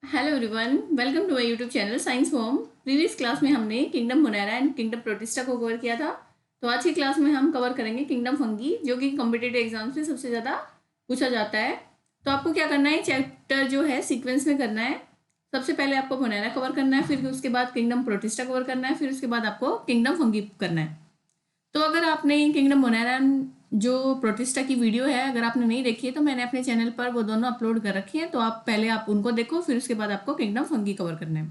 Hello everyone, welcome to my YouTube channel science home. Previous class में हमने kingdom monera and kingdom protista को cover किया था। तो आज की क्लास में हम कवर करेंगे किंगडम फंगी, जो कि कॉम्पिटिटिव एग्जाम्स में सबसे ज़्यादा पूछा जाता है। तो आपको क्या करना है, चैप्टर जो है सीक्वेंस में करना है। सबसे पहले आपको मोनेरा कवर करना है, फिर उसके बाद किंगडम प्रोटिस्टा कवर करना है, फिर उसके बाद आपको किंगडम फंगी करना है। तो अगर आपने किंगडम मोनेरा जो प्रोटिस्टा की वीडियो है अगर आपने नहीं देखी है तो मैंने अपने चैनल पर वो दोनों अपलोड कर रखी है। तो आप पहले आप उनको देखो, फिर उसके बाद आपको किंगडम फंगी कवर करना है।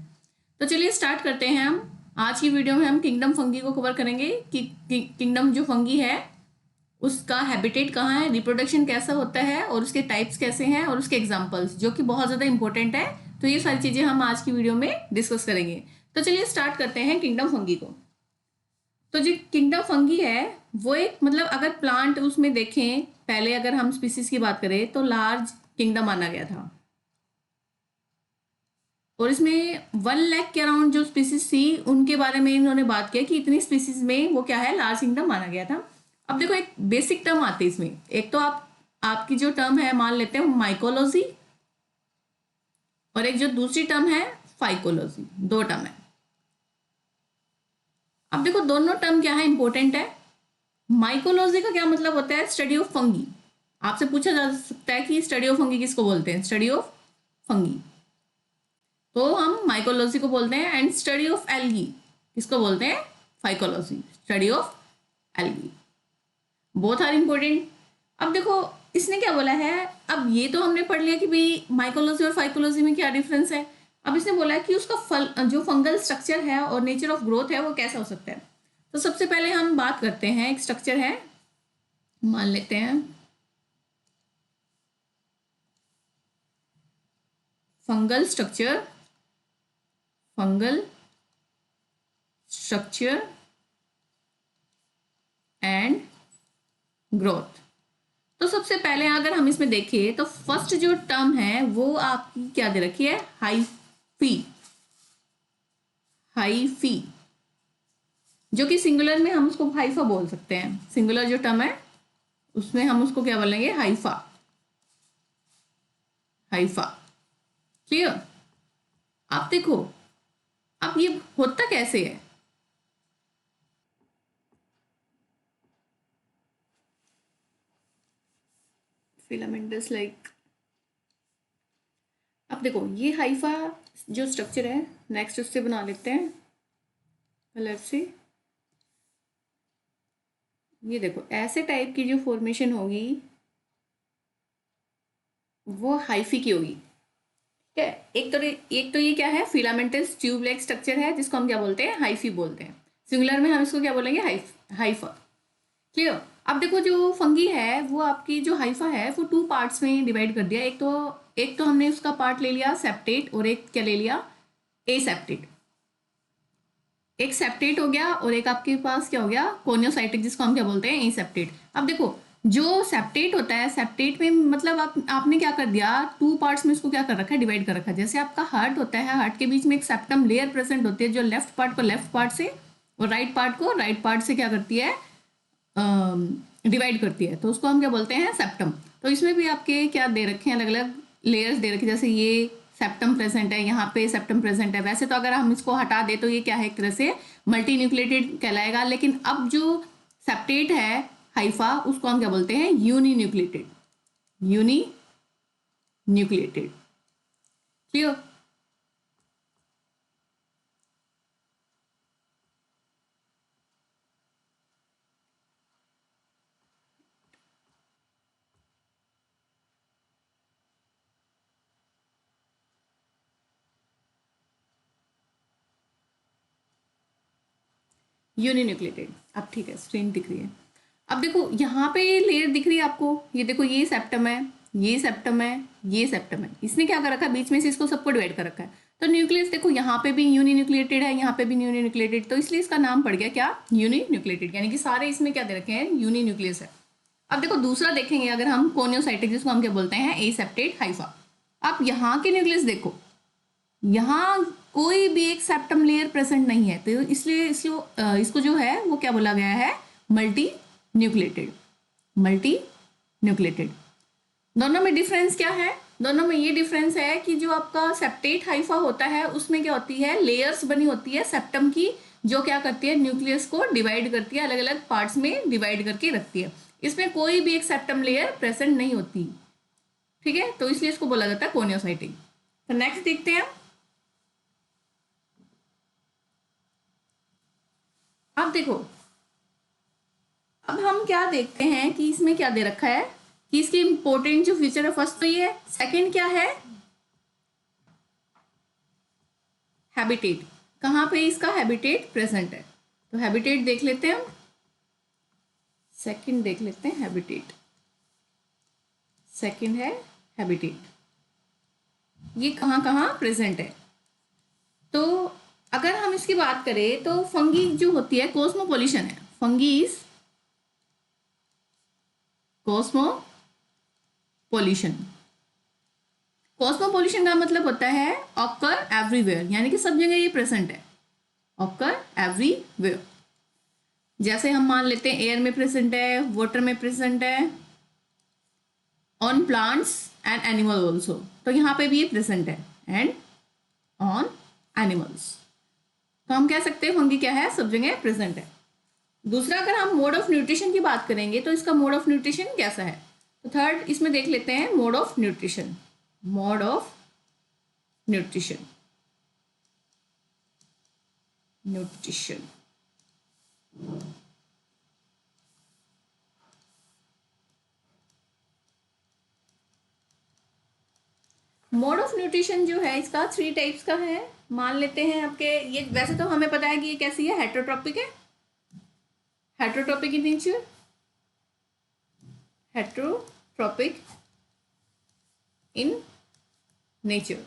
तो चलिए स्टार्ट करते हैं। हम आज की वीडियो में हम किंगडम फंगी को कवर करेंगे कि किंगडम जो फंगी है उसका हैबिटेट कहाँ है, रिप्रोडक्शन कैसा होता है और उसके टाइप्स कैसे हैं और उसके एग्जाम्पल्स, जो कि बहुत ज़्यादा इंपॉर्टेंट है। तो ये सारी चीज़ें हम आज की वीडियो में डिस्कस करेंगे। तो चलिए स्टार्ट करते हैं किंगडम फंगी को। तो जो किंगडम फंगी है वो एक मतलब अगर प्लांट उसमें देखें, पहले अगर हम स्पीसीज की बात करें तो लार्ज किंगडम माना गया था और इसमें 1 लाख के अराउंड जो स्पीसीज थी उनके बारे में इन्होंने बात किया कि इतनी स्पीसीज में वो क्या है, लार्ज किंगडम माना गया था। अब देखो एक बेसिक टर्म आती है इसमें। एक तो आपकी जो टर्म है मान लेते हैं माइकोलॉजी, और एक जो दूसरी टर्म है फाइकोलॉजी। दो टर्म है। अब देखो दोनों टर्म क्या है, इंपॉर्टेंट है। माइकोलॉजी का क्या मतलब होता है, स्टडी ऑफ फंगी। आपसे पूछा जा सकता है कि स्टडी ऑफ फंगी किसको बोलते हैं, स्टडी ऑफ फंगी तो हम माइकोलॉजी को बोलते हैं। एंड स्टडी ऑफ एल्गी किसको बोलते हैं, phycology, study of algae. Both are important. अब देखो इसने क्या बोला है, अब ये तो हमने पढ़ लिया कि भाई माइकोलॉजी और फाइकोलॉजी में क्या डिफरेंस है। अब इसने बोला है कि उसका जो फंगल स्ट्रक्चर है और नेचर ऑफ ग्रोथ है वो कैसा हो सकता है। तो सबसे पहले हम बात करते हैं, एक स्ट्रक्चर है, मान लेते हैं फंगल स्ट्रक्चर एंड ग्रोथ। तो सबसे पहले अगर हम इसमें देखें तो फर्स्ट जो टर्म है वो आपकी क्या दे रखी है, हाइफी, जो कि सिंगुलर में हम उसको हाइफा बोल सकते हैं। सिंगुलर जो टर्म है उसमें हम उसको क्या बोलेंगे, हाइफा। क्लियर। आप देखो अब ये होता कैसे है। फिलामेंटस लाइक, अब देखो ये हाइफा जो स्ट्रक्चर है, नेक्स्ट उससे बना लेते हैं कलर से। ये देखो ऐसे टाइप की जो फॉर्मेशन होगी वो हाइफी की होगी। ठीक है, एक तो ये क्या है, फिलामेंटस ट्यूब लाइक स्ट्रक्चर है जिसको हम क्या बोलते हैं, हाइफी बोलते हैं। सिंगुलर में हम इसको क्या बोलेंगे, हाइफा। क्लियर। अब देखो जो फंगी है वो आपकी जो हाइफा है वो 2 पार्ट्स में डिवाइड कर दिया। एक तो हमने उसका पार्ट ले लिया सेप्टेट, और एक क्या ले लिया, एसेप्टेट। एक सेप्टेट हो गया और एक आपके पास क्या हो गया, कोनियोसाइटिक, जिसको हम क्या बोलते हैं, एसेप्टेट। अब देखो जो सेप्टेट होता है, सेप्टेट में मतलब आपने क्या कर दिया, 2 पार्ट्स में इसको क्या कर रखा है, डिवाइड कर रखा है। जैसे आपका हार्ट होता है, हार्ट के बीच में एक सेप्टम लेयर प्रेजेंट होती है जो लेफ्ट पार्ट को लेफ्ट पार्ट से और राइट पार्ट को राइट पार्ट से क्या करती है, डिवाइड करती है। तो उसको हम क्या बोलते हैं, सेप्टम। तो इसमें भी आपके क्या दे रखे हैं, अलग अलग लेयर्स दे रखे हैं। जैसे ये सेप्टम प्रेजेंट है, यहाँ पे सेप्टम प्रेजेंट है। वैसे तो अगर हम इसको हटा दे तो ये क्या है, एक तरह से मल्टी न्यूक्लिएटेड कहलाएगा। लेकिन अब जो सेप्टेट है हाइफा, उसको हम क्या बोलते हैं, यूनी न्यूक्लिएटेड। क्लियर। यूनिन्यूक्लिएटेड। अब ठीक है, स्क्रीन दिख रही है। अब देखो यहाँ पे लेयर दिख रही है आपको, ये देखो ये सेप्टम है, ये सेप्टम है, ये सेप्टम है। इसने क्या कर रखा है, बीच में से इसको सबको डिवाइड कर रखा है। तो न्यूक्लियस देखो यहाँ पे भी यूनिन्यूक्लिएटेड है, यहाँ पे भी यूनिन्यूक्लिएटेड, तो इसलिए इसका नाम पड़ गया क्या, यूनिन्यूक्लिएटेड। यानी कि सारे इसमें क्या दे रखे हैं, यूनिन्यूक्लियस है। अब देखो दूसरा देखेंगे अगर हम, कोनियोसाइटिक, जिसको हम क्या बोलते हैं, एसेप्टेट हाइफा। आप यहाँ के न्यूक्लियस देखो, यहाँ कोई भी एक सेप्टम लेयर प्रेजेंट नहीं है, तो इसलिए इसको जो है वो क्या बोला गया है, मल्टी न्यूक्लिएटेड। दोनों में डिफरेंस क्या है, दोनों में ये डिफरेंस है कि जो आपका सेप्टेट हाइफा होता है उसमें क्या होती है, लेयर्स बनी होती है सेप्टम की, जो क्या करती है, न्यूक्लियस को डिवाइड करती है, अलग अलग पार्ट्स में डिवाइड करके रखती है। इसमें कोई भी एक सेप्टम लेयर प्रेजेंट नहीं होती, ठीक है, तो इसलिए इसको बोला जाता है कोनियोसाइटिक। तो नेक्स्ट देखते हैं, अब देखो, अब हम क्या देखते हैं कि इसमें क्या दे रखा है कि इसकी इंपॉर्टेंट जो फीचर है, फर्स्ट तो ये है, सेकंड क्या है, हैबिटेट, कहाँ पे इसका हैबिटेट प्रेजेंट है। तो हैबिटेट देख लेते हैं हम, सेकंड देख लेते हैं हैबिटेट, सेकंड है हैबिटेट, ये कहाँ कहाँ प्रेजेंट है। तो अगर हम इसकी बात करें तो फंगी जो होती है कॉस्मोपोलिशन है, फंगी इज कॉस्मोपोलिशन। कॉस्मोपोलिशन का मतलब होता है ऑकर एवरीवेयर, यानी कि सब जगह ये प्रेजेंट है, ऑकर एवरीवेयर। जैसे हम मान लेते हैं एयर में प्रेजेंट है, वाटर में प्रेजेंट है, on plants and animal also, तो यहाँ पे भी ये प्रेजेंट है, एंड ऑन एनिमल्स। तो हम कह सकते हैं फंगी क्या है, सब जगह प्रेजेंट है। दूसरा, अगर हम मोड ऑफ न्यूट्रिशन की बात करेंगे तो इसका मोड ऑफ न्यूट्रिशन कैसा है, तो थर्ड इसमें देख लेते हैं mode of nutrition, mode of nutrition, nutrition. Mode of nutrition जो है इसका 3 टाइप्स का है, मान लेते हैं आपके, ये वैसे तो हमें पता है कि ये कैसी है, हेटरोट्रॉपिक है, heterotrophic in nature, heterotrophic in nature,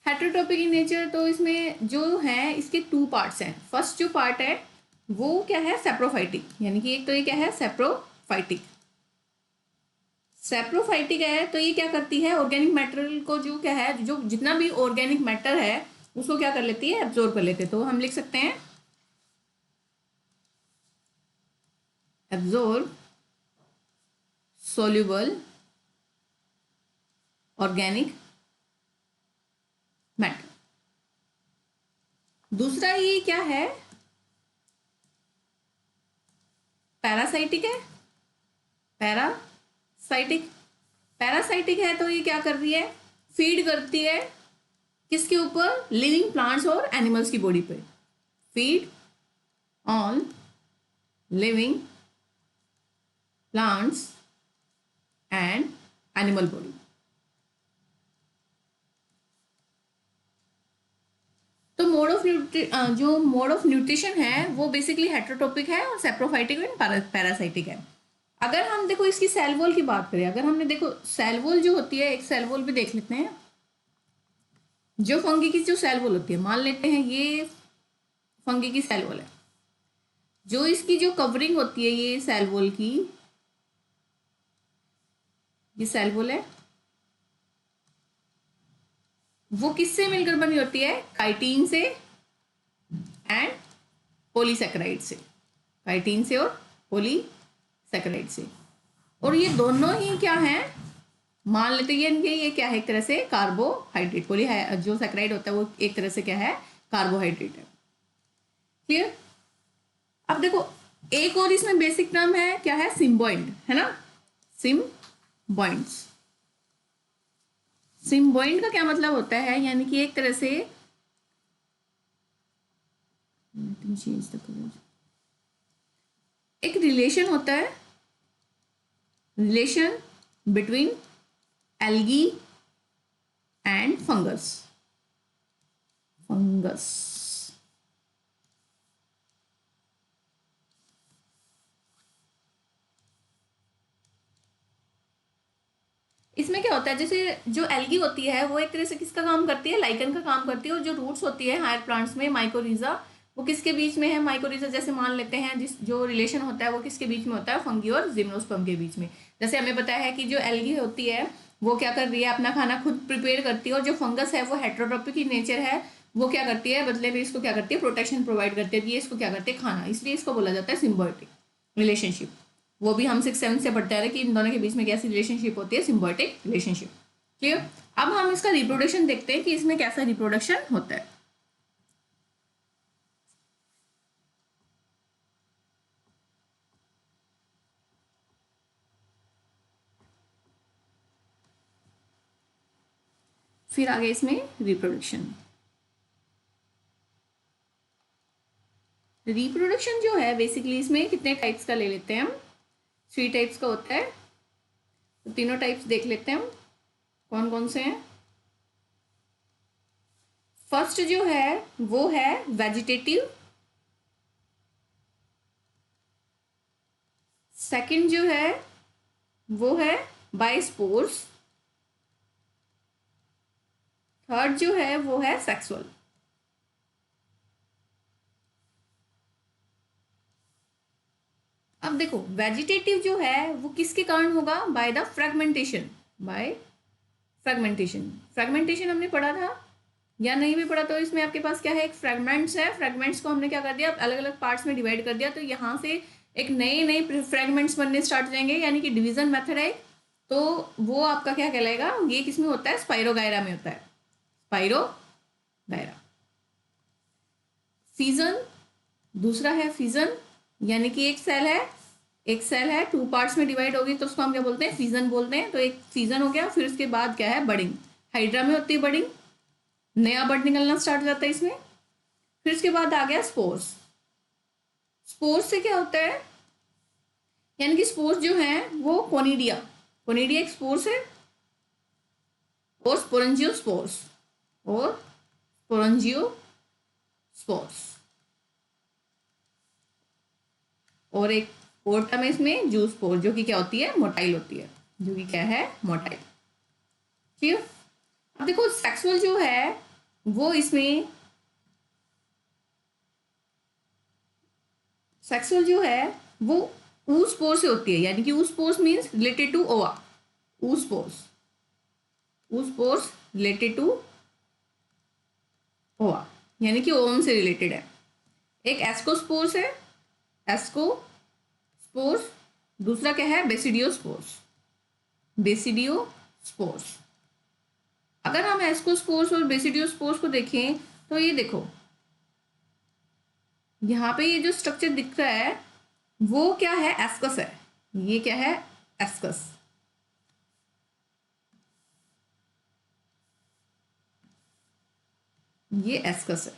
heterotrophic in nature. तो इसमें जो है इसके 2 पार्ट्स हैं। फर्स्ट जो पार्ट है वो क्या है, सेप्रोफाइटिक, यानी कि एक तो ये क्या है, सेप्रोफाइटिक, सेप्रोफाइटिक है तो ये क्या करती है, ऑर्गेनिक मैटर को जो क्या है, जो जितना भी ऑर्गेनिक मैटर है उसको क्या कर लेती है, एब्जॉर्ब कर लेते हैं। तो हम लिख सकते हैं एब्जॉर्ब सोल्यूबल ऑर्गेनिक मैटर। दूसरा ये क्या है, पैरासाइटिक है, पैरासाइटिक, पैरासाइटिक है तो ये क्या कर रही है, फीड करती है किसके ऊपर, लिविंग प्लांट्स और एनिमल्स की बॉडी पे, feed on living plants and animal body. तो जो मोड ऑफ न्यूट्रिशन है वो बेसिकली हेटरोटॉपिक है और सेप्रोफाइटिक एंड पैरासाइटिक है। अगर हम देखो इसकी सेल वॉल की बात करें, अगर हमने देखो सेल वॉल जो होती है, एक सेल वॉल भी देख लेते हैं, जो फंगी की जो सेल वॉल होती है, मान लेते हैं ये फंगी की सेल वॉल है, जो इसकी जो कवरिंग होती है ये सेल वॉल की, ये सेल वॉल है, वो किससे मिलकर बनी होती है, काइटिन से एंड पॉलीसैकेराइड से, काइटिन से और पॉलीसैकेराइड से। और ये दोनों ही क्या हैं, मान लेते हैं ये क्या है, एक तरह से कार्बोहाइड्रेट, पोली जो सैकेराइड होता है वो एक तरह से क्या है, कार्बोहाइड्रेट है। क्लियर। अब देखो एक और इसमें बेसिक टर्म है, क्या है, सिम्बॉइड, है ना, सिम्बॉइड्स। सिम्बॉइड का क्या मतलब होता है, यानी कि एक तरह से एक रिलेशन होता है, relation between algae and fungus, इसमें क्या होता है, जैसे जो एल्गी होती है वो एक तरह से किसका काम करती है, लाइकन का काम करती है, और जो रूट्स होती है हायर प्लांट्स में, माइकोरिजा, वो किसके बीच में है, माइकोरिजा, जैसे मान लेते हैं जिस जो रिलेशन होता है वो किसके बीच में होता है, फंगी और जिम्नोस्पर्म के बीच में। जैसे हमें पता है कि जो एल्गी होती है वो क्या कर रही है, अपना खाना खुद प्रिपेयर करती है, और जो फंगस है वो हेटरोट्रॉपिक की नेचर है, वो क्या करती है, बदले में इसको क्या करती है, प्रोटेक्शन प्रोवाइड करती है, ये इसको क्या करती है, खाना, इसलिए इसको बोला जाता है सिम्बायोटिक रिलेशनशिप। वो भी हम 6 7 से पढ़ते आ रहे हैं कि इन दोनों के बीच में कैसी रिलेशनशिप होती है, सिम्बायोटिक रिलेशनशिप। क्लियर। अब हम इसका रिप्रोडक्शन देखते हैं कि इसमें कैसा रिप्रोडक्शन होता है। फिर आगे इसमें रिप्रोडक्शन। रिप्रोडक्शन जो है बेसिकली इसमें कितने टाइप्स का ले लेते हैं हम, 3 टाइप्स का होता है। तो तीनों टाइप्स देख लेते हैं हम कौन कौन से हैं। फर्स्ट जो है वो है वेजिटेटिव। सेकंड जो है वो है बाय स्पोर्स। थर्ड जो है वो है सेक्सुअल। अब देखो वेजिटेटिव जो है वो किसके कारण होगा, by the fragmentation. By fragmentation. Fragmentation हमने पढ़ा था या नहीं भी पढ़ा, तो इसमें आपके पास क्या है, एक फ्रेगमेंट्स है। फ्रेगमेंट्स को हमने क्या कर दिया, अलग अलग पार्ट्स में डिवाइड कर दिया, तो यहाँ से एक नए नए फ्रेगमेंट्स बनने स्टार्ट हो जाएंगे, यानी कि डिवीजन मेथड है। तो वो आपका क्या कहलाएगा, ये किसमें होता है, स्पाइरोगायरा में होता है, स्पाइरोगायरा। फीजन दूसरा है, फीजन यानी कि एक सेल है 2 पार्ट्स में डिवाइड होगी तो उसको हम क्या बोलते हैं, फीजन बोलते हैं। तो एक फीजन हो गया। फिर उसके बाद क्या है, बडिंग। हाइड्रा में होती है बडिंग, नया बड निकलना स्टार्ट हो जाता है इसमें। फिर उसके बाद आ गया स्पोर्स। स्पोर्स से क्या होता है, यानी कि स्पोर्स जो है वो कोनिडिया, कोनिडिया एक स्पोर्स है, और स्पोरेंजियोस्पोर्स, और स्पोरेंजियोस्पोर्स, और एक और टर्म है इसमें जूस्पोर, जो कि क्या होती है, मोटाइल होती है, जो कि क्या है, मोटाइल। ठीक है। अब देखो सेक्सुअल जो है वो इसमें, सेक्सुअल जो है वो ऊस्पोर से होती है, यानी कि ऊस्पोर्स मीन्स रिलेटेड टू ओवा। ऊस्पोर्स, ऊस्पोर्स रिलेटेड टू ओवा, यानी कि ओवम से रिलेटेड है। एक एस्कोस्पोर्स है, एस्कोस्पोर्स। दूसरा क्या है, बेसिडियोस्पोर्स, बेसिडियोस्पोर्स। अगर हम एस्कोस्पोर्स और बेसिडियोस्पोर्स को देखें तो ये देखो यहाँ पे ये जो स्ट्रक्चर दिख रहा है वो क्या है, एस्कस है। ये क्या है, एस्कस। ये एस्कस है।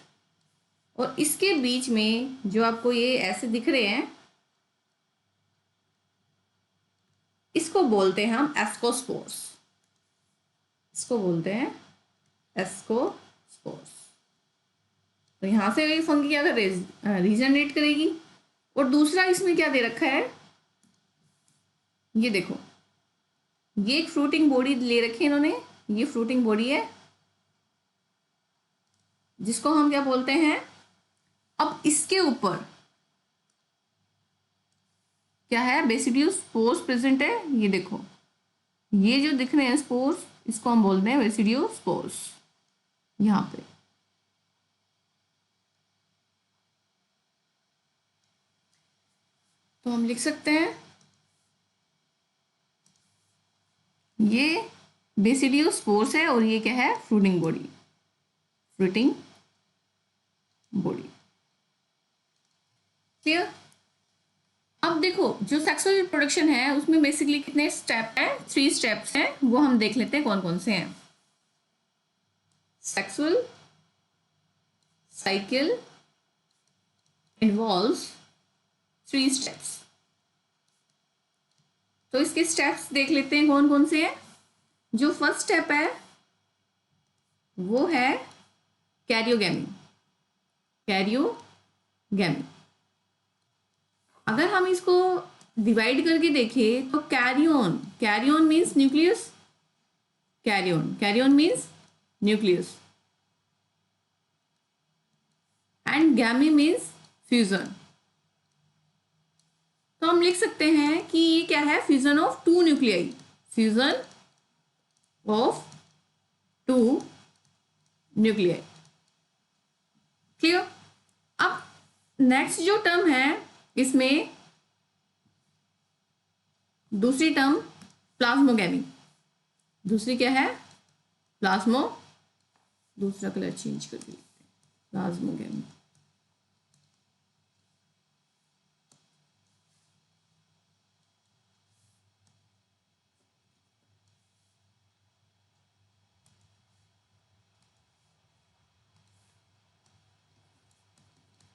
और इसके बीच में जो आपको ये ऐसे दिख रहे हैं, इसको बोलते हैं हम एस्कोस्पोर्स। इसको बोलते हैं एस्कोस्पोर्स। तो यहां से ये फंगी क्या कर रीजनरेट करेगी। और दूसरा इसमें क्या दे रखा है, ये देखो, ये एक फ्रूटिंग बॉडी ले रखी है इन्होंने। ये फ्रूटिंग बॉडी है जिसको हम क्या बोलते हैं। अब इसके ऊपर क्या है, बेसिडियो स्पोर्स प्रेजेंट है। ये देखो, ये जो दिख रहे हैं स्पोर्स, इसको हम बोलते हैं बेसिडियो स्पोर्स। यहां पे तो हम लिख सकते हैं ये बेसिडियो स्पोर्स है, और ये क्या है, fruiting body, fruiting body. Clear. अब देखो जो सेक्सुअल रिप्रोडक्शन है उसमें बेसिकली कितने स्टेप हैं, 3 स्टेप्स हैं, वो हम देख लेते हैं कौन कौन से हैं। Sexual cycle involves 3 steps. तो इसके स्टेप्स देख लेते हैं कौन कौन से हैं। जो फर्स्ट स्टेप है वो है कैरियोगैमी। कैरियोगैमी, अगर हम इसको डिवाइड करके देखें तो karyon, karyon means nucleus, karyon means nucleus, and gamy means fusion. तो हम लिख सकते हैं कि ये क्या है, fusion of 2 nuclei, fusion of 2 nuclei. Clear. अब नेक्स्ट जो टर्म है इसमें दूसरी टर्म प्लाज्मोगेमी, दूसरी क्या है प्लाज्मो, दूसरा कलर चेंज कर दिया प्लाज्मोगेमी।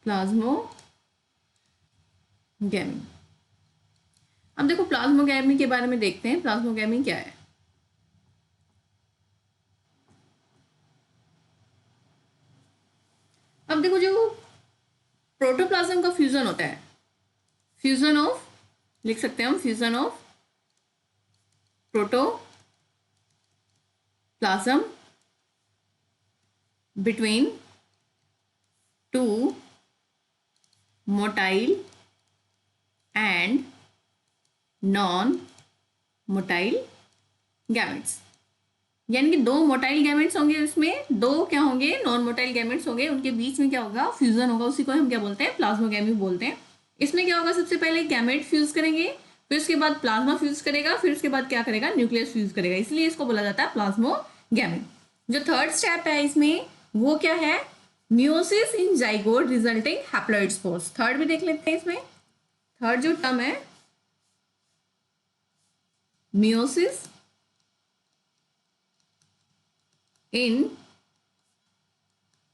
प्लाज्मोगेमी। अब देखो प्लाज्मोगेमी के बारे में देखते हैं, प्लाज्मोगेमी क्या है। अब देखो जो प्रोटोप्लाज्म का फ्यूजन होता है, फ्यूजन ऑफ, लिख सकते हैं हम fusion of protoplasm between two motile and non motile gametes. यानी कि दो मोटाइल गैमेट्स होंगे, उसमें दो क्या होंगे नॉन मोटाइल गैमेट्स होंगे, उनके बीच में क्या होगा फ्यूजन होगा, उसी को हम क्या बोलते हैं प्लाज्मोगेमी बोलते हैं। इसमें क्या होगा सबसे पहले गैमेट फ्यूज करेंगे, फिर उसके बाद प्लाज्मा फ्यूज करेगा, फिर उसके बाद क्या करेगा न्यूक्लियस फ्यूज करेगा, इसलिए इसको बोला जाता है प्लाज्मोगेमी। जो थर्ड स्टेप है इसमें वो क्या है मियोसिस इन zygote resulting haploid spores. Third भी देख लेते हैं इसमें, थर्ड जो टर्म है meiosis in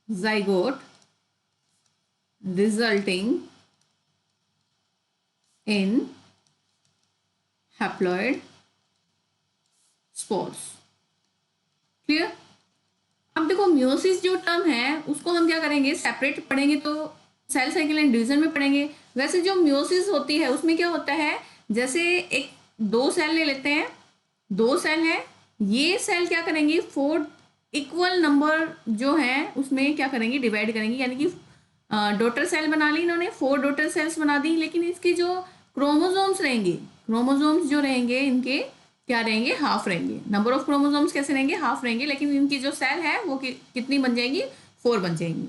zygote resulting in haploid spores। Clear. अब देखो मियोसिस जो टर्म है उसको हम क्या करेंगे सेपरेट पढ़ेंगे तो सेल साइकिल एंड डिवीजन में पढ़ेंगे। वैसे जो मियोसिस होती है उसमें क्या होता है, जैसे एक दो सेल ले लेते हैं, दो सेल है, ये सेल क्या करेंगे 4 इक्वल नंबर जो है उसमें क्या करेंगे डिवाइड करेंगे, यानी कि डॉटर सेल बना ली इन्होंने, 4 डॉटर सेल्स बना दी, लेकिन इसके जो क्रोमोसोम्स रहेंगे, क्रोमोसोम्स जो रहेंगे इनके क्या रहेंगे हाफ रहेंगे। नंबर ऑफ क्रोमोसोम्स कैसे रहेंगे हाफ रहेंगे, लेकिन इनकी जो सेल है वो कितनी बन जाएंगी 4 बन जाएंगी।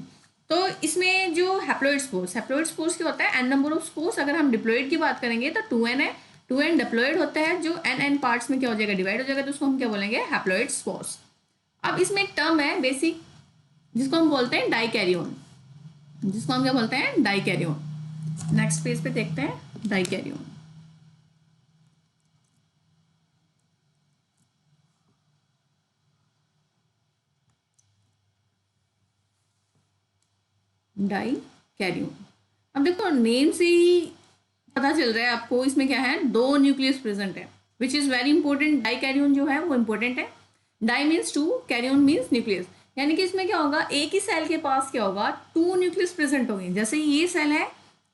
तो इसमें जो हैप्लॉइड स्पोर्स, हैप्लॉइड स्पोर्स क्या होता है एन नंबर ऑफ स्पोर्स। अगर हम डिप्लॉइड की बात करेंगे तो 2n है, 2n डिप्लॉइड होता है, जो n पार्ट्स में क्या हो जाएगा डिवाइड हो जाएगा, तो उसको हम क्या बोलेंगे हैप्लॉइड स्पोर्स। अब इसमें एक टर्म है बेसिक जिसको हम बोलते हैं डाइकैरियोन, जिसको हम क्या बोलते हैं डाइकैरियोन। नेक्स्ट पेज पे देखते हैं डाइकैरियोन। डाइकैरियोन, अब देखो नेम से ही पता चल रहा है आपको इसमें क्या है दो न्यूक्लियस प्रेजेंट है, which is very important. Dikaryon जो है वो इंपॉर्टेंट है। Di means two, karyon means nucleus, यानी कि इसमें क्या होगा एक ही सेल के पास क्या होगा 2 न्यूक्लियस प्रेजेंट होंगे। जैसे ये सेल है,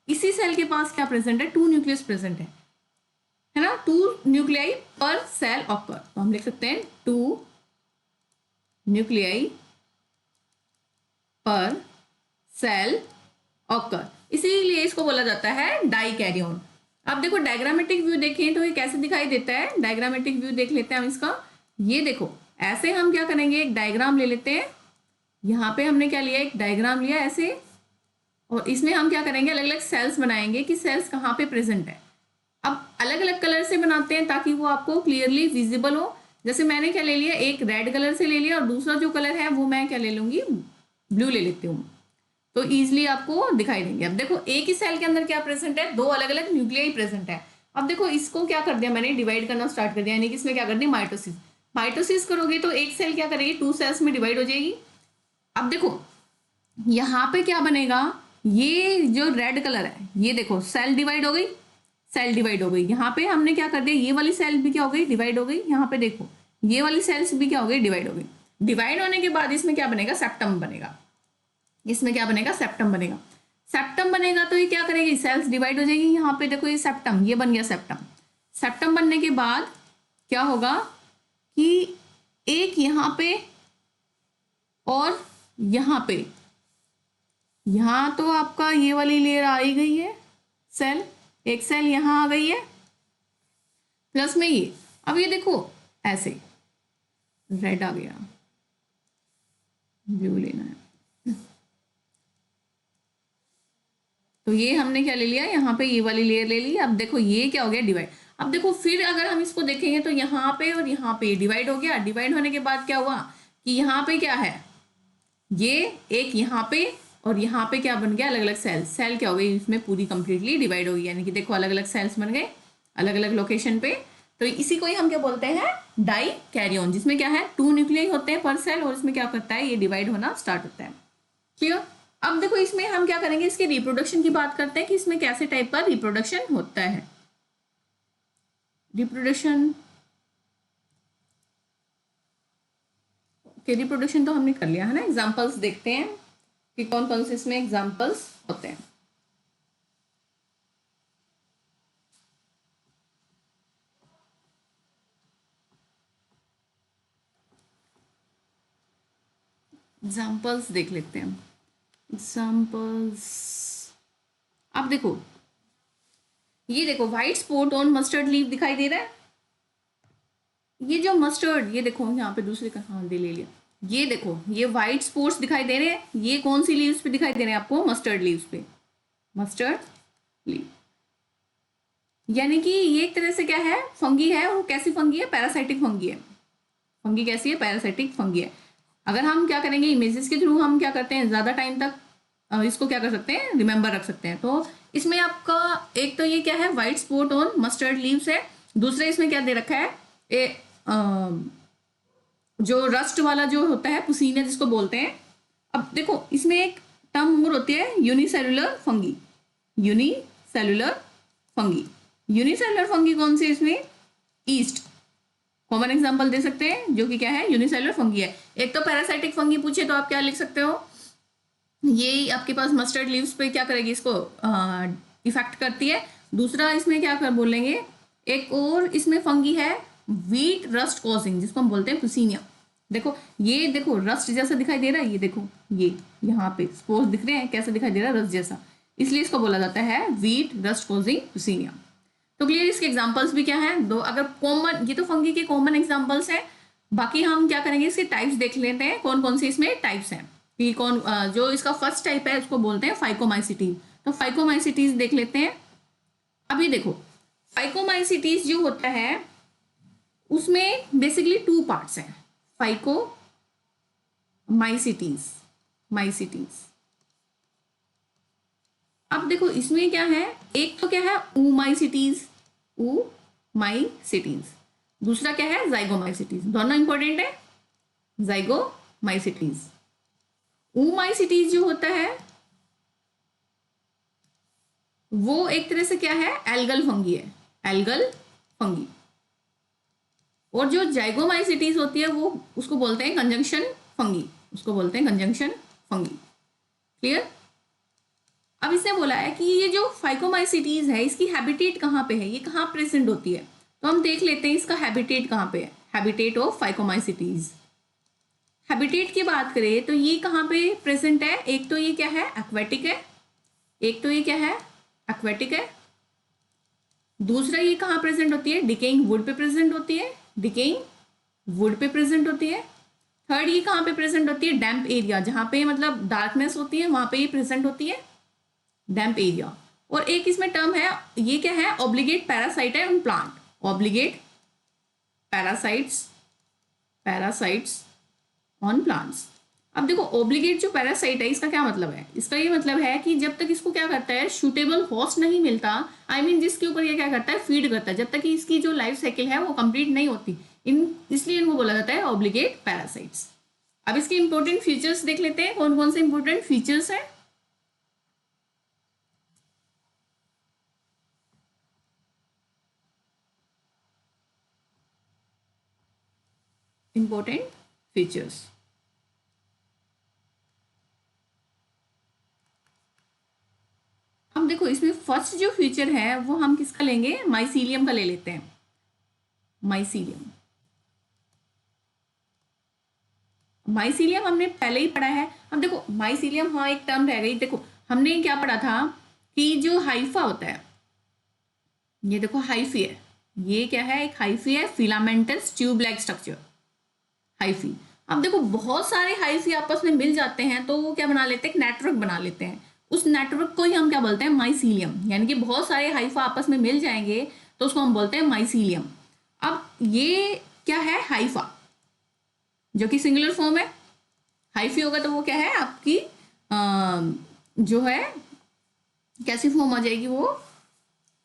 इसी सेल के पास क्या प्रेजेंट है 2 न्यूक्लियस प्रेजेंट है ना, 2 न्यूक्लियाई पर सेल ऑकर। तो हम लिख सकते हैं 2 न्यूक्लियाई पर सेल ऑकर, इसीलिए इसको बोला जाता है डाइकैरियोन। अब देखो डायग्रामेटिक व्यू देखें तो ये कैसे दिखाई देता है, डायग्रामेटिक व्यू देख लेते हैं हम इसका। ये देखो ऐसे हम क्या करेंगे एक डायग्राम ले लेते हैं, यहाँ पे हमने क्या लिया एक डायग्राम लिया ऐसे, और इसमें हम क्या करेंगे अलग अलग सेल्स बनाएंगे कि सेल्स कहाँ पे प्रेजेंट है। अब अलग अलग कलर से बनाते हैं ताकि वो आपको क्लियरली विजिबल हो। जैसे मैंने क्या ले लिया एक रेड कलर से ले लिया, और दूसरा जो कलर है वो मैं क्या ले लूंगी ब्लू ले लेती हूँ, तो ईजिली आपको दिखाई देंगे। अब देखो एक ही सेल के अंदर क्या प्रेजेंट है दो अलग अलग न्यूक्लियाई प्रेजेंट है। अब देखो इसको क्या कर दिया मैंने डिवाइड करना स्टार्ट कर दिया, यानी कि इसमें क्या कर दिया माइटोसिस। माइटोसिस करोगे तो एक सेल क्या करेगी 2 सेल्स में डिवाइड हो जाएगी। अब देखो यहाँ पे क्या बनेगा, ये जो रेड कलर है ये देखो सेल डिवाइड हो गई, सेल डिवाइड हो गई। यहाँ पे हमने क्या कर दिया ये वाली सेल भी क्या हो गई डिवाइड हो गई, यहाँ पे देखो ये वाली सेल्स भी क्या हो गई डिवाइड हो गई। डिवाइड होने के बाद इसमें क्या बनेगा सेप्टम बनेगा, इसमें क्या बनेगा सेप्टम बनेगा। सेप्टम बनेगा तो ये क्या करेगी सेल्स डिवाइड हो जाएगी। यहाँ पे देखो ये सेप्टम, ये बन गया सेप्टम। सेप्टम बनने के बाद क्या होगा कि एक यहाँ पे और यहाँ पे, यहाँ तो आपका ये वाली लेयर आ ही गई है सेल, एक सेल यहाँ आ गई है प्लस में ये। अब ये देखो ऐसे रेड आ गया, ब्लू लेना है, तो ये हमने क्या ले लिया यहाँ पे ये वाली लेयर ले ली। अब देखो ये क्या हो गया डिवाइड। अब देखो फिर अगर हम इसको देखेंगे तो यहाँ पे और यहाँ पे डिवाइड हो गया। डिवाइड होने के बाद क्या हुआ कि यहाँ पे क्या है, ये एक यहाँ पे और यहाँ पे क्या बन गया, अलग अलग सेल। सेल क्या हो गई इसमें पूरी कंप्लीटली डिवाइड हो गई, यानी कि देखो अलग अलग सेल्स बन गए अलग अलग लोकेशन पे। तो इसी को ही हम क्या बोलते हैं, डाई कैरियन, जिसमें क्या है 2 न्यूक्लियाई होते हैं पर सेल और इसमें क्या करता है, ये डिवाइड होना स्टार्ट होता है। क्लियर। अब देखो इसमें हम क्या करेंगे, इसके रिप्रोडक्शन की बात करते हैं कि इसमें कैसे टाइप का रिप्रोडक्शन होता है। रिप्रोडक्शन रिप्रोडक्शन तो हमने कर लिया है ना। एग्जांपल्स देखते हैं कि कौन कौन से इसमें एग्जांपल्स होते हैं। एग्जांपल्स देख लेते हैं। एग्जांपल्स अब देखो, ये देखो white spot on mustard leaf दिखाई दे रहा है। ये जो मस्टर्ड, ये देखो यहाँ पे दूसरे का, हाँ दे ले लिया। ये देखो ये व्हाइट स्पॉट्स दिखाई दे रहे हैं, ये कौन सी लीव्स पे दिखाई दे रहे हैं आपको, मस्टर्ड लीव्स पे, मस्टर्ड लीव। यानी कि ये एक तरह से क्या है, फंगी है। और कैसी फंगी है, पैरासाइटिक फंगी है। फंगी कैसी है, पैरासाइटिक फंगी है। अगर हम क्या करेंगे, इमेजेस के थ्रू हम क्या करते हैं, ज़्यादा टाइम तक इसको क्या कर सकते हैं, रिमेंबर रख सकते हैं। तो इसमें आपका एक तो ये क्या है, white spot on mustard leaves है। दूसरा इसमें क्या दे रखा है, जो रस्ट वाला जो होता है, पुसीना जिसको बोलते हैं। अब देखो इसमें एक टर्म और होती है, unicellular fungi. Unicellular fungi, unicellular fungi कौन सी, इसमें ईस्ट कॉमन एग्जांपल दे सकते हैं, जो कि क्या है, यूनिसेलुलर फंगी है। एक तो पैरासाइटिक फंगी पूछे तो आप क्या लिख सकते हो, ये आपके पास मस्टर्ड लीव्स पे क्या करेगी, इसको इफेक्ट करती है। दूसरा इसमें क्या कर बोलेंगे, एक और इसमें फंगी है वीट रस्ट कॉजिंग, जिसको हम बोलते हैं पुसीनिया। देखो ये देखो रस्ट जैसा दिखाई दे रहा है, ये देखो ये यहाँ पे स्पोर्स दिख रहे हैं, कैसा दिखाई दे रहा है, रस्ट जैसा, इसलिए इसको बोला जाता है वीट रस्ट कॉजिंग पुसीनिया। तो क्लियर, इसके एग्जांपल्स भी क्या हैं, दो। अगर कॉमन, ये तो फंगी के कॉमन एग्जांपल्स हैं। बाकी हम क्या करेंगे, इसके टाइप्स देख लेते हैं, कौन कौन से इसमें टाइप्स हैं। कि कौन जो इसका फर्स्ट टाइप है उसको बोलते हैं फाइकोमाइसिटीज। तो फाइकोमाइसिटीज देख लेते हैं। अभी देखो फाइकोमाइसिटीज जो होता है उसमें बेसिकली 2 पार्ट्स हैं, फाइकोमाइसिटीज, माइसिटीज। अब देखो इसमें क्या है, एक तो क्या है ऊमाइसिटीज, ऊमाइसिटीज। दूसरा क्या है, जाइगोमाइसिटीज। दोनों इंपॉर्टेंट है। जाइगोमाइसिटीज, ऊमाइसिटीज जो होता है वो एक तरह से क्या है, एल्गल फंगी है, एल्गल फंगी। और जो जाइगोमाइसिटीज होती है वो उसको बोलते हैं कंजंक्शन फंगी, उसको बोलते हैं कंजंक्शन फंगी। क्लियर। अब इसने बोला है कि ये जो फाइकोमाइसिटीज है इसकी हैबिटेट कहाँ पे है, ये कहाँ प्रेजेंट होती है। तो हम देख लेते हैं इसका हैबिटेट कहाँ पे है, हैबिटेट ऑफ फाइकोमाइसिटीज। हैबिटेट की बात करें तो ये कहाँ पे प्रेजेंट है, एक तो ये क्या है, एक्वेटिक है। एक तो ये क्या है, एक्वेटिक है। दूसरा ये कहाँ प्रेजेंट होती है, डिकेइंग वुड पे प्रेजेंट होती है, डिकेइंग वुड पे प्रेजेंट होती है। थर्ड ये कहाँ पे प्रेजेंट होती है, डैम्प एरिया, जहाँ पे मतलब डार्कनेस होती है वहां पे ये प्रेजेंट होती है, डैम्प एरिया। और एक इसमें टर्म है, ये क्या है, ऑब्लिगेट पैरासाइट है on plant, obligate parasites, parasites on plants. अब देखो ऑब्लिगेट जो पैरासाइट है इसका क्या मतलब है, इसका ये मतलब है कि जब तक इसको क्या करता है, सूटेबल होस्ट नहीं मिलता, आई मीन जिसके ऊपर ये क्या करता है, फीड करता है, जब तक कि इसकी जो लाइफ साइकिल है वो कंप्लीट नहीं होती, इसलिए इनको बोला जाता है ऑब्लिगेट पैरासाइट्स। अब इसके इंपॉर्टेंट फीचर्स देख लेते हैं, कौन कौन से इंपॉर्टेंट फीचर्स हैं। इंपॉर्टेंट फीचर्स, अब देखो इसमें फर्स्ट जो फीचर है वो हम किसका लेंगे, माइसीलियम का ले लेते हैं, माइसीलियम। माइसीलियम हमने पहले ही पढ़ा है। अब देखो माइसीलियम, हाँ एक टर्म रह गई। देखो हमने क्या पढ़ा था कि जो हाइफा होता है, ये देखो हाइफी है, ये क्या है, एक हाइफी है, filamentous tube like structure, hyphae. अब देखो बहुत सारे हाइफी आपस में मिल जाते हैं तो वो क्या बना लेते हैं, एक नेटवर्क बना लेते हैं। उस नेटवर्क को ही हम क्या बोलते हैं, माइसीलियम। यानी कि बहुत सारे हाइफा आपस में मिल जाएंगे तो उसको हम बोलते हैं माइसीलियम। अब ये क्या है, हाइफा, जो कि सिंगुलर फॉर्म है। हाइफी होगा तो वो क्या है आपकी जो है कैसी फॉर्म आ जाएगी, वो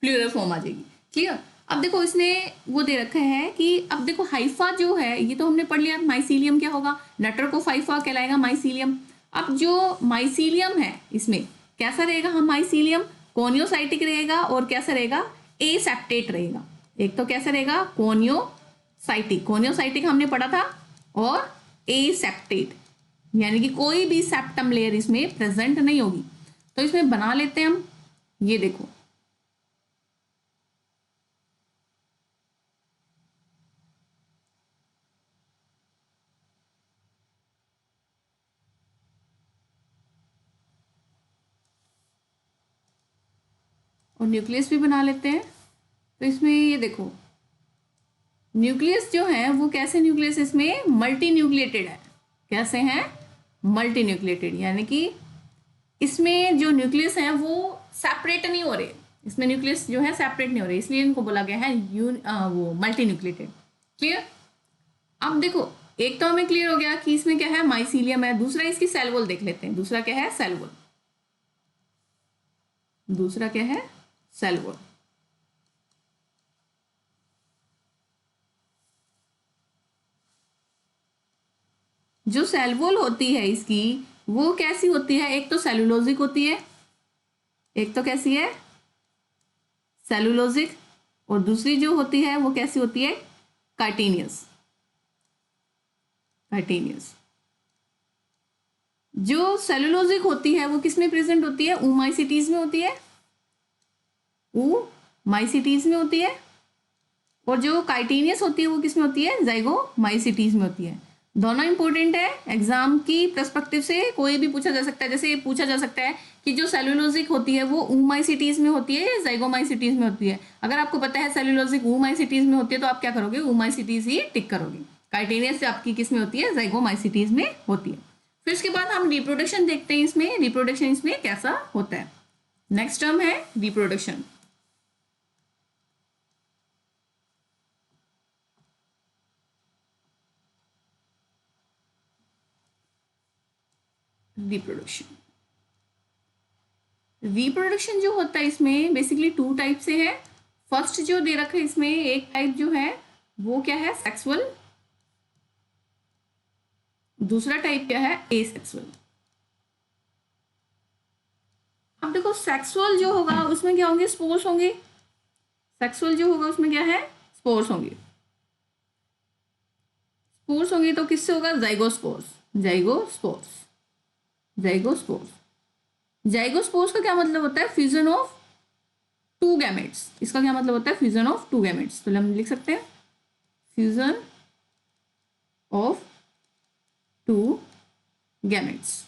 प्लूरल फॉर्म आ जाएगी। क्लियर। अब देखो इसने वो दे रखा है कि अब देखो हाइफा जो है ये तो हमने पढ़ लिया, माइसीलियम क्या होगा, नटरकोफाइफा कहलाएगा माइसीलियम। अब जो माइसीलियम है इसमें कैसा रहेगा, हम माइसीलियम कोनियोसाइटिक रहेगा और कैसा रहेगा, एसेप्टेट रहेगा। एक तो कैसा रहेगा कोनियोसाइटिक, कोनियोसाइटिक हमने पढ़ा था, और एसेप्टेट यानी कि कोई भी सेप्टम लेयर इसमें प्रेजेंट नहीं होगी। तो इसमें बना लेते हैं हम, ये देखो और न्यूक्लियस भी बना लेते हैं। तो इसमें ये देखो न्यूक्लियस जो है वो कैसे, न्यूक्लियस इसमें मल्टी न्यूक्लिएटेड है। कैसे हैं, मल्टी न्यूक्लिएटेड, यानी कि इसमें जो न्यूक्लियस है वो सेपरेट नहीं हो रहे, इसमें न्यूक्लियस जो है सेपरेट नहीं हो रहे, इसलिए इनको बोला गया है वो मल्टी न्यूक्लिएटेड। क्लियर। अब देखो एक तो हमें क्लियर हो गया कि इसमें क्या है, माइसीलियम है। दूसरा इसकी सेल वॉल देख लेते हैं, दूसरा क्या है, सेल वॉल। दूसरा क्या है, सेल वॉल। जो सेल वॉल होती है इसकी वो कैसी होती है, एक तो सेलुलोजिक होती है, एक तो कैसी है, सेलुलोजिक, और दूसरी जो होती है वो कैसी होती है, कार्टेनियस। कार्टेनियस जो सेलुलोजिक होती है वो किसमें प्रेजेंट होती है, ऊमाइसिटीज में होती है, ऊमाइसिटीज में होती है। और जो काइटेनियस होती है वो किसमें होती है, जाइगोमाइसिटीज में होती है। दोनों इंपॉर्टेंट है, एग्जाम की पर्सपेक्टिव से कोई भी पूछा जा सकता है। जैसे पूछा जा सकता है कि जो सेलुलोजिक होती है वो ऊमाइसिटीज में होती है या जाइगोमाइसिटीज में होती है। अगर आपको पता है सेलुलोजिक ऊमाइसिटीज में होती है तो आप क्या करोगे, ऊमाइसिटीज ही टिक करोगे। काइटेनियस आपकी किस में होती है, जाइगोमाइसिटीज में होती है। फिर इसके बाद हम रिप्रोडक्शन देखते हैं, इसमें रिप्रोडक्शन इसमें कैसा होता है। नेक्स्ट टर्म है रिप्रोडक्शन। रिप्रोडक्शन, रिप्रोडक्शन जो होता है इसमें बेसिकली टू टाइप से है। फर्स्ट जो दे रखा है इसमें एक टाइप जो है वो क्या है, सेक्सुअल। दूसरा टाइप क्या है, एसेक्सुअल। अब देखो सेक्सुअल जो होगा उसमें क्या होंगे, स्पोर्स होंगे। सेक्सुअल जो होगा उसमें क्या है, स्पोर्स होंगे। स्पोर्स होंगे तो किससे होगा, जाइगोस्पोर्स। Zygospores, zygospores. जाइगोस्पोर्स का क्या मतलब होता है, फ्यूजन ऑफ टू गैमेट्स। इसका क्या मतलब होता है, फ्यूजन ऑफ टू गैमेट्स। तो हम लिख सकते हैं fusion of two gametes.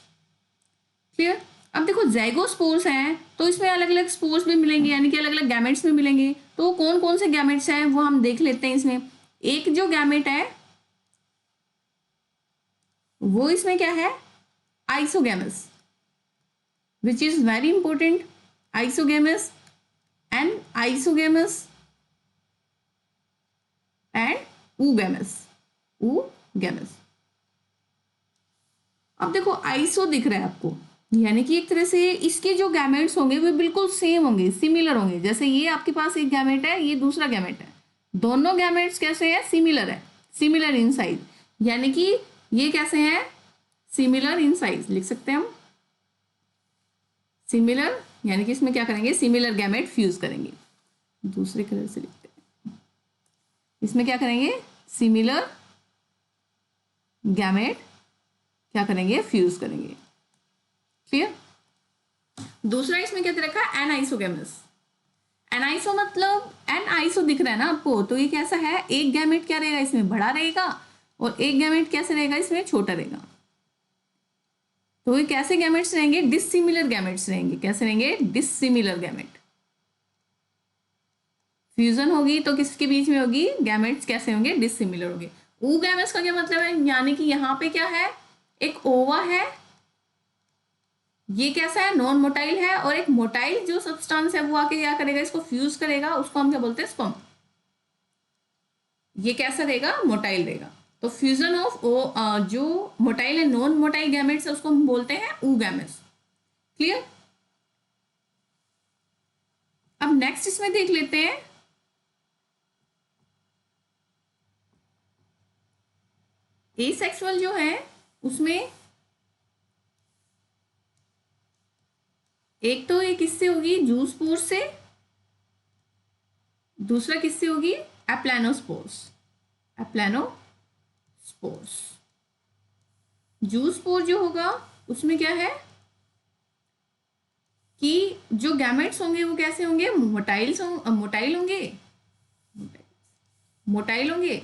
Clear. अब देखो जाइगोस्पोर्स हैं तो इसमें अलग अलग स्पोर्स भी मिलेंगे, यानी कि अलग अलग गैमेट्स में मिलेंगे। तो कौन कौन से गैमेट्स हैं वो हम देख लेते हैं। इसमें एक जो गैमेट है वो इसमें क्या है, isogamous, which is very important, isogamous and isogamous and oogamous, oogamous। अब देखो आइसो दिख रहा है आपको, यानी कि एक तरह से इसके जो गैमेट्स होंगे वो बिल्कुल सेम होंगे, सिमिलर होंगे। जैसे ये आपके पास एक गैमेट है, ये दूसरा गैमेट है, दोनों गैमेट्स कैसे है, सिमिलर है, सिमिलर इन साइज। यानी कि ये कैसे हैं, सिमिलर इन साइज लिख सकते हैं हम। सिमिलर यानी कि इसमें क्या करेंगे, सिमिलर गैमेट फ्यूज करेंगे। दूसरे कलर से लिखते हैं, इसमें क्या करेंगे, सिमिलर गैमेट क्या करेंगे, फ्यूज करेंगे। क्लियर। दूसरा इसमें क्या दे रखा है, एनाइसोगैमस। एनाइसो मतलब एन आइसो दिख रहा है ना आपको, तो ये कैसा है, एक गैमेट क्या रहेगा इसमें, बड़ा रहेगा, और एक गैमेट कैसे रहेगा इसमें, छोटा रहेगा। तो ये कैसे गैमेट्स रहेंगे, डिसिमिलर गैमेट्स रहेंगे। कैसे रहेंगे, डिसिमिलर गैमेट। फ्यूजन होगी तो किसके बीच में होगी, गैमेट्स कैसे होंगे, डिसिमिलर होंगे। ऊ गैमेट्स का क्या मतलब है, यानी कि यहाँ पे क्या है, एक ओवा है ये कैसा है, नॉन मोटाइल है, और एक मोटाइल जो सब्सटेंस है वो आके क्या करेगा, इसको फ्यूज करेगा, उसको हम क्या बोलते हैं, स्पर्म। ये कैसा रहेगा, मोटाइल रहेगा। तो फ्यूजन ऑफ जो motile and non motile gametes है उसको हम बोलते हैं oogametes। क्लियर। अब नेक्स्ट इसमें देख लेते हैं, एसेक्सुअल जो है उसमें एक तो ये किससे होगी, जूस्पोर से, दूसरा किससे होगी, एप्लानोस्पोर्स। एप्लानोस्पोर्स। जूस्पोर जो होगा उसमें क्या है कि जो गैमेट्स होंगे वो कैसे होंगे, मोटाइल होंगे, मोटाइल होंगे,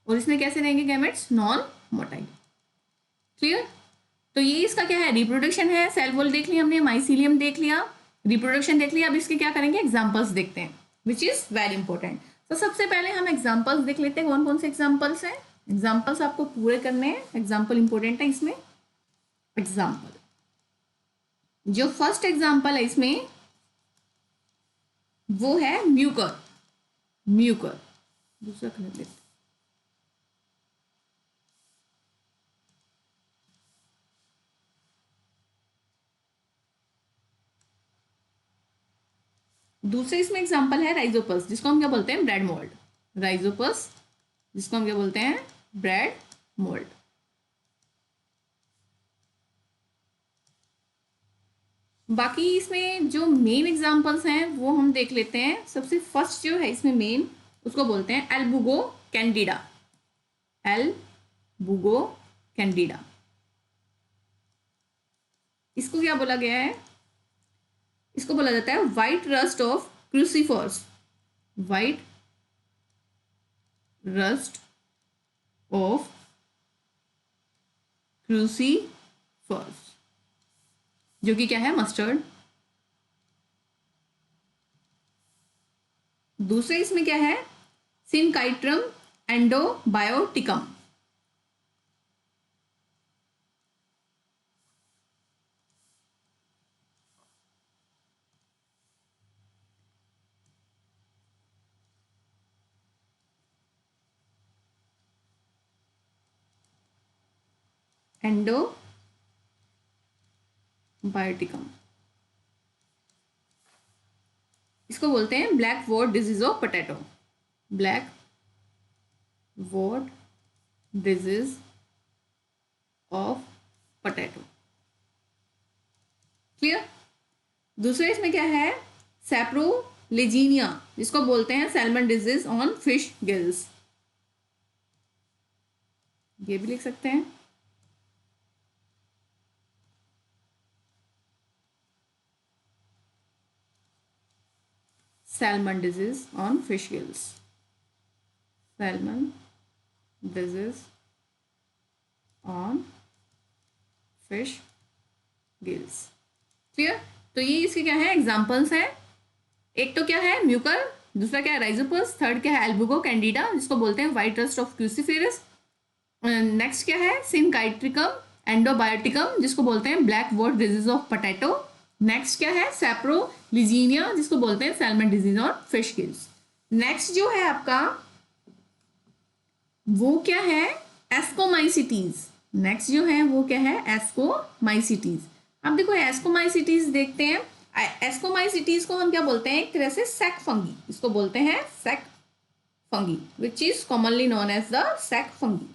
और इसमें कैसे रहेंगे गैमेट्स, नॉन मोटाइल। क्लियर। तो ये इसका क्या है, रिप्रोडक्शन है। सेल वॉल देख लिया हमने, माइसीलियम देख लिया, रिप्रोडक्शन देख लिया। अब इसके क्या करेंगे, एग्जांपल्स देखते हैं, विच इज वेरी इंपॉर्टेंट। तो सबसे पहले हम एग्जांपल्स देख लेते हैं, कौन कौन से एग्जांपल्स हैं। एग्जांपल्स आपको पूरे करने हैं, एग्जांपल इंपॉर्टेंट है इसमें। एग्जांपल, जो फर्स्ट एग्जांपल है इसमें वो है म्यूकर। म्यूकर दूसरा कलर लेते हैं। दूसरे इसमें एग्जांपल है राइजोपस, जिसको हम क्या बोलते हैं, ब्रेड मोल्ड। राइजोपस, जिसको हम क्या बोलते हैं, ब्रेड मोल्ड। बाकी इसमें जो मेन एग्जांपल्स हैं वो हम देख लेते हैं। सबसे फर्स्ट जो है इसमें मेन, उसको बोलते हैं एल्बुगो कैंडिडा। एल्बुगो कैंडिडा, इसको क्या बोला गया है, इसको बोला जाता है white rust of crucifers. White rust of crucifers, जो कि क्या है, मस्टर्ड। दूसरे इसमें क्या है, सिनकाइट्रम एंडोबायोटिकम। एंडोबायोटिकम, इसको बोलते हैं black what disease of potato. Black what disease of potato. Clear. दूसरे इसमें क्या है, सैप्रोलेजीनिया, जिसको बोलते हैं salmon disease on fish gills. ये भी लिख सकते हैं। Salmon disease on fish gills. Salmon disease on fish gills. Clear. तो ये इसके क्या है, एग्जाम्पल्स हैं। एक तो क्या है म्यूकर, दूसरा क्या है राइजोपस, थर्ड क्या है एल्बुगो कैंडिडा, जिसको बोलते हैं white rust of cruciferous. Next क्या है सिनकाइट्रिकम एंडोबायोटिकम, जिसको बोलते हैं black what disease of potato. Next क्या है सैप्रोलिजीनिया, जिसको बोलते हैं salmon disease on fish gills. Next जो है आपका वो क्या है, एस्कोमाइसिटीज। नेक्स्ट जो है वो क्या है, एस्कोमाइसिटीज। अब देखो एस्कोमाइसिटीज देखते हैं। एस्कोमाइसिटीज को हम क्या बोलते हैं, एक तरह से सैक फंगी, इसको बोलते हैं sac fungi, which is commonly known as the sac fungi.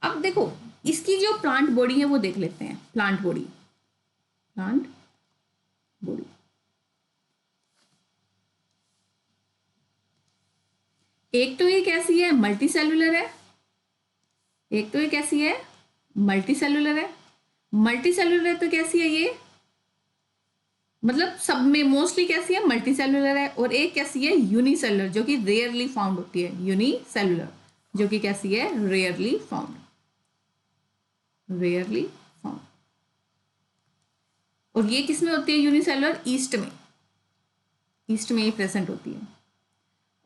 अब देखो इसकी जो प्लांट बॉडी है वो देख लेते हैं। प्लांट बॉडी, प्लांट बॉडी, एक तो ये कैसी है, मल्टी सेलुलर है। एक तो ये कैसी है, मल्टी सेलुलर है। मल्टी सेलुलर है तो कैसी है ये, मतलब सब में मोस्टली कैसी है, मल्टी सेलुलर है। और एक कैसी है, यूनिसेलुलर, जो कि रेयरली फाउंड होती है। यूनिसेलुलर जो कि कैसी है, रेयरली फाउंड, रेयरली फाउंड। और ये किस में होती है यूनिसेलुलर, ईस्ट में, ईस्ट में ये प्रेजेंट होती है।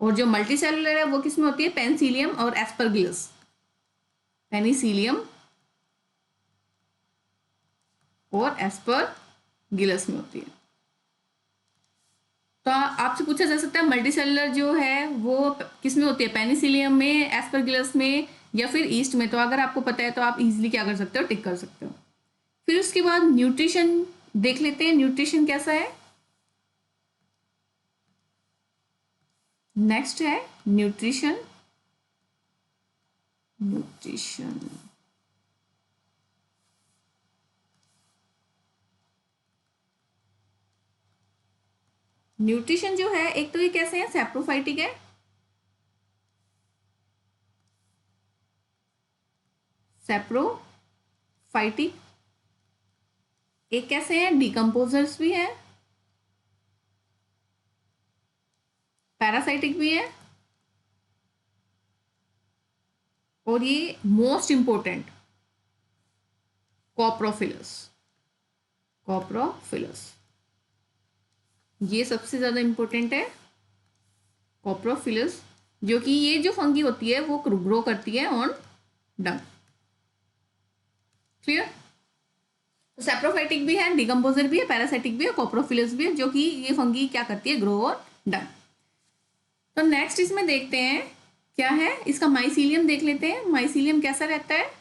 और जो मल्टी सेलुलर है वो किस में होती है, पेनिसिलियम और एस्परगिलस। पेनिसिलियम और एस्परगिलस में होती है। तो आपसे पूछा जा सकता है मल्टी सेलुलर जो है वो किस में होती है, पेनिसिलियम में, एस्परगिलस में, या फिर ईस्ट में। तो अगर आपको पता है तो आप इजीली क्या कर सकते हो, टिक कर सकते हो। फिर उसके बाद न्यूट्रिशन देख लेते हैं, न्यूट्रिशन कैसा है। नेक्स्ट है न्यूट्रिशन। न्यूट्रिशन न्यूट्रिशन जो है, एक तो ये कैसे है, सेप्रोफाइटिक है, सेप्रोफाइटिक। एक कैसे है, डिकम्पोजर्स भी है, पैरासाइटिक भी है, और ये मोस्ट इंपोर्टेंट कॉप्रोफिलस। कॉप्रोफिलस ये सबसे ज्यादा इंपॉर्टेंट है, कॉप्रोफिलस, जो कि ये जो फंगी होती है वो ग्रो करती है ऑन डंग। क्लियर। तो सेप्रोफाइटिक भी है, डिकम्पोजर भी है, पैरासाइटिक भी है, कॉप्रोफिलस भी है, जो कि ये फंगी क्या करती है, ग्रो ऑन डंग। तो नेक्स्ट इसमें देखते हैं क्या है, इसका माइसीलियम देख लेते हैं। माइसीलियम कैसा रहता है,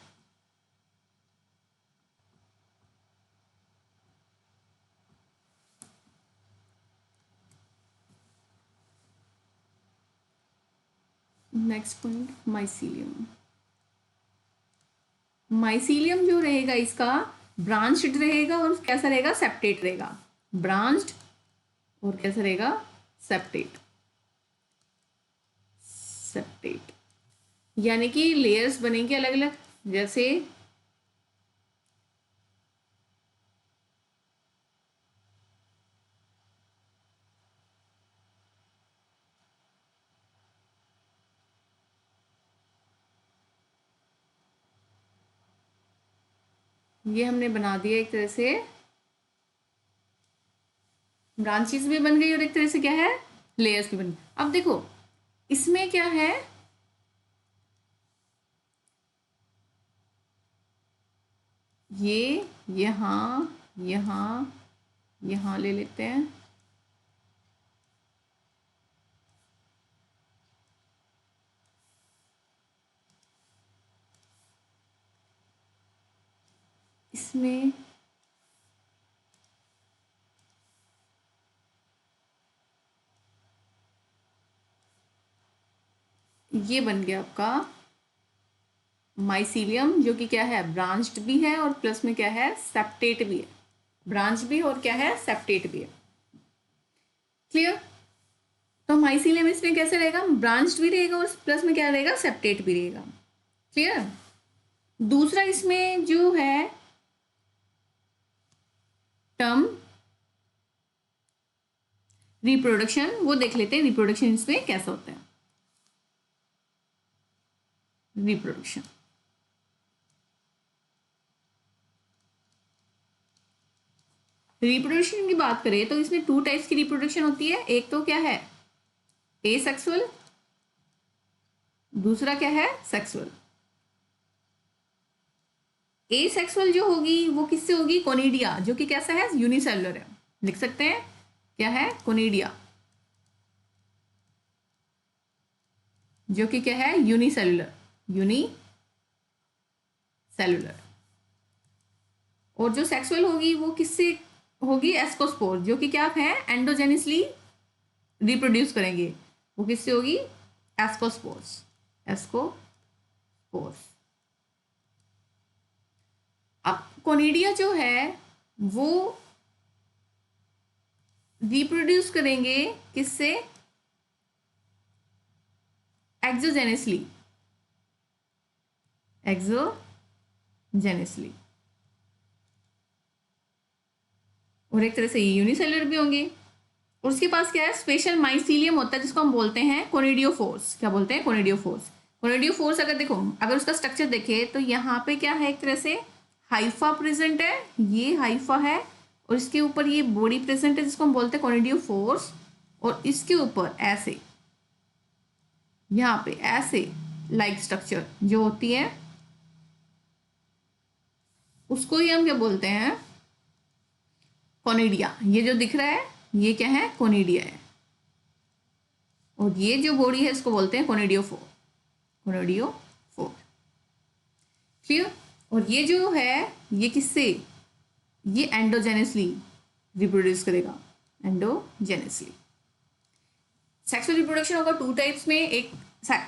नेक्स्ट पॉइंट माइसीलियम। माइसीलियम जो रहेगा इसका ब्रांच्ड रहेगा और कैसा रहेगा, सेप्टेट रहेगा। ब्रांच्ड और कैसा रहेगा, सेप्टेट। सेप्टेट यानी कि लेयर्स बनेंगे अलग अलग, जैसे ये हमने बना दिया एक तरह से, ब्रांचेस भी बन गई और एक तरह से क्या है, लेयर्स भी बन गई। अब देखो इसमें क्या है, ये यहाँ यहाँ यहाँ ले लेते हैं, इसमें ये बन गया आपका माइसीलियम, जो कि क्या है, ब्रांच्ड भी है और प्लस में क्या है, सेप्टेट भी है। ब्रांच भी और क्या है, सेप्टेट भी है। क्लियर। तो माइसीलियम इसमें कैसे रहेगा, ब्रांच्ड भी रहेगा और प्लस में क्या रहेगा, सेप्टेट भी रहेगा। क्लियर। दूसरा इसमें जो है टर्म रिप्रोडक्शन, वो देख लेते हैं रिप्रोडक्शन इसमें कैसा होता है। रिप्रोडक्शन रिप्रोडक्शन की बात करें तो इसमें 2 टाइप्स की रिप्रोडक्शन होती है। एक तो क्या है, एसेक्सुअल, दूसरा क्या है, सेक्सुअल। एसेक्सुअल जो होगी वो किससे होगी, कोनिडिया, जो कि कैसा है, यूनिसेलुलर है। लिख सकते हैं क्या है, कोनिडिया, जो कि क्या है, यूनिसेलुलर। यूनिसेलुलर। और जो सेक्सुअल होगी वो किससे होगी, एस्कोस्पोर, जो कि क्या है, एंडोजेनिसली रिप्रोड्यूस करेंगे। वो किससे होगी, एस्कोस्पोर्स। एस्कोस्पोर्स। अब कोनिडिया जो है वो रिप्रोड्यूस करेंगे किससे, एक्सोजेनिसली। एक्सोजेनिसली। और एक तरह से यूनिसेलुलर भी होंगे। और उसके पास क्या है, स्पेशल माइसीलियम होता है जिसको हम बोलते हैं कोनिडियोफोर्स। क्या बोलते हैं, कोनिडियोफोर्स। कोनिडियोफोर्स अगर देखो, अगर उसका स्ट्रक्चर देखे तो यहाँ पे क्या है, एक तरह से हाइफा प्रेजेंट है, ये हाइफा है, और इसके ऊपर ये बॉडी प्रेजेंट है जिसको हम बोलते हैं कोनिडियोफोर्स। और इसके ऊपर ऐसे, यहाँ पे ऐसे लाइक स्ट्रक्चर जो होती है उसको ही हम क्या बोलते हैं, कोनिडिया, ये जो दिख रहा है ये क्या है, कोनिडिया है। और ये जो बॉडी है इसको बोलते हैं कोनिडियोफोर, कोनिडियोफोर। क्लियर। और ये जो है ये किससे, ये एंडोजेनसली रिप्रोड्यूस करेगा, एंडोजेनसली। सेक्सुअल रिप्रोडक्शन होगा टू टाइप्स में, एक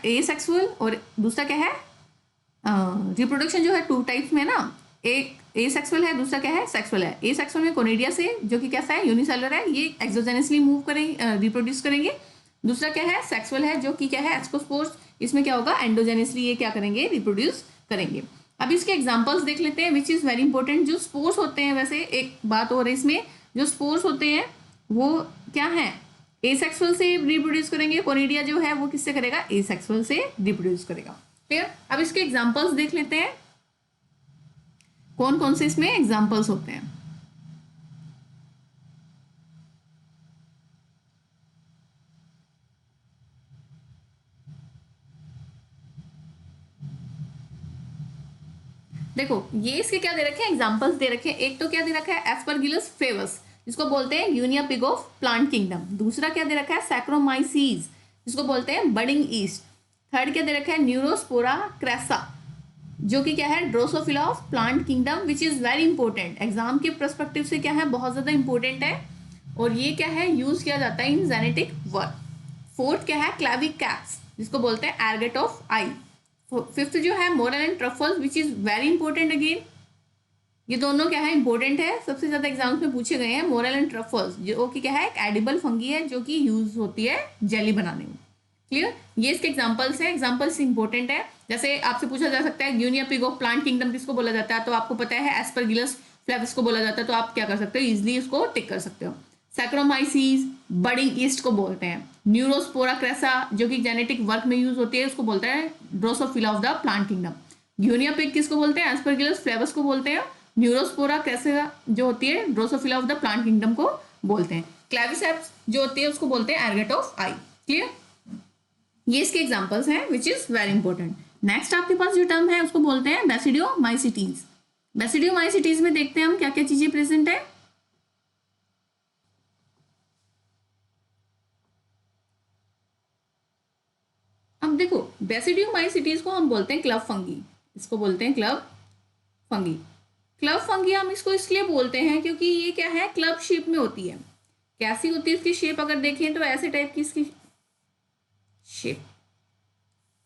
ए सेक्सुअल और दूसरा क्या है, रिप्रोडक्शन जो है टू टाइप्स में ना, एक ए सेक्सुअल है, दूसरा क्या है, सेक्सुअल है। ए सेक्सुअल में कोनिडिया से, जो कि कैसा है, यूनिसेलुलर है, ये एक्सोजेनसली मूव करेंगे, रिप्रोड्यूस करेंगे। दूसरा क्या है, सेक्सुअल है, जो कि क्या है, एस्कोस्पोर्स, इसमें क्या होगा, एंडोजेनसली ये क्या करेंगे, रिप्रोड्यूस करेंगे। अब इसके एग्जांपल्स देख लेते हैं, विच इज़ वेरी इंपॉर्टेंट। जो स्पोर्स होते हैं, वैसे एक बात और है इसमें, जो स्पोर्स होते हैं वो क्या है, एसेक्सुअल से रिप्रोड्यूस करेंगे। कोनिडिया जो है वो किससे करेगा, एसेक्सुअल से रिप्रोड्यूस करेगा। क्लियर। अब इसके एग्जांपल्स देख लेते हैं, कौन कौन से इसमें एग्जांपल्स होते हैं। देखो ये इसके क्या दे रखे हैं, एग्जांपल्स दे रखे हैं। एक तो क्या दे रखा है, एस्परगिलस फ्लेवस, जिसको बोलते हैं यूनिया पिग ऑफ प्लांट किंगडम। दूसरा क्या दे रखा है, सैक्रोमाइसीज, जिसको बोलते हैं बडिंग ईस्ट। थर्ड क्या दे रखा है, न्यूरोस्पोरा क्रेसा, जो कि क्या है, Drosophila of plant kingdom, which is very important, exam के परस्पेक्टिव से क्या है, बहुत ज्यादा इंपॉर्टेंट है। और ये क्या है, यूज किया जाता है इन जेनेटिक वर्क। फोर्थ क्या है, क्लैविकैप्स, जिसको बोलते हैं एर्गेट ऑफ आई। फिफ्थ जो है, moral and truffles, which is very important again. ये दोनों क्या है, इंपॉर्टेंट है, सबसे ज्यादा एग्जाम्स में पूछे गए हैं। मोरल एंड ट्रफल्स जो कि क्या है, एक एडिबल फंगी है, जो कि यूज होती है जेली बनाने में। क्लियर। ये इसके एग्जांपल्स हैं, एग्जांपल्स इंपॉर्टेंट है। जैसे आपसे पूछा जा सकता है, यूनिया पिग ऑफ प्लांट किंगडम किसको बोला जाता है, तो आपको पता है एस्परगिलस फ्लेवस को बोला जाता है, तो आप क्या कर सकते हो, इजिली इसको टिक कर सकते हो। सैक्रोमाइसीज बडिंग ईस्ट को बोलते हैं। न्यूरोस्पोरा क्रेसा, जो कि जेनेटिक वर्क में यूज होती है, उसको बोलते हैं Drosophila of the plant kingdom. Guinea pig किसको बोलते हैं, एस्परगिलस फ्लेवस को बोलते हैं। न्यूरोस्पोरा क्रेसा जो होती है, Drosophila of the plant kingdom को बोलते हैं। क्लैविसेप्स जो होती है उसको बोलते हैं एर्गेट ऑफ आई। क्लियर। ये इसके एग्जांपल्स हैं, विच इज वेरी इंपॉर्टेंट। नेक्स्ट आपके पास जो टर्म है उसको बोलते हैं बेसिडियोमाइसिटीज। बेसिडियोमाइसिटीज में देखते हैं हम क्या क्या चीजें प्रेजेंट है। अब देखो, बेसिडियोमाइसिटीज को हम बोलते हैं क्लब फंगी, इसको बोलते हैं क्लब फंगी। क्लब फंगी हम इसको इसलिए बोलते हैं क्योंकि ये क्या है, क्लब शेप में होती है। कैसी होती है इसकी शेप, अगर देखें तो ऐसे टाइप की इसकी शेप,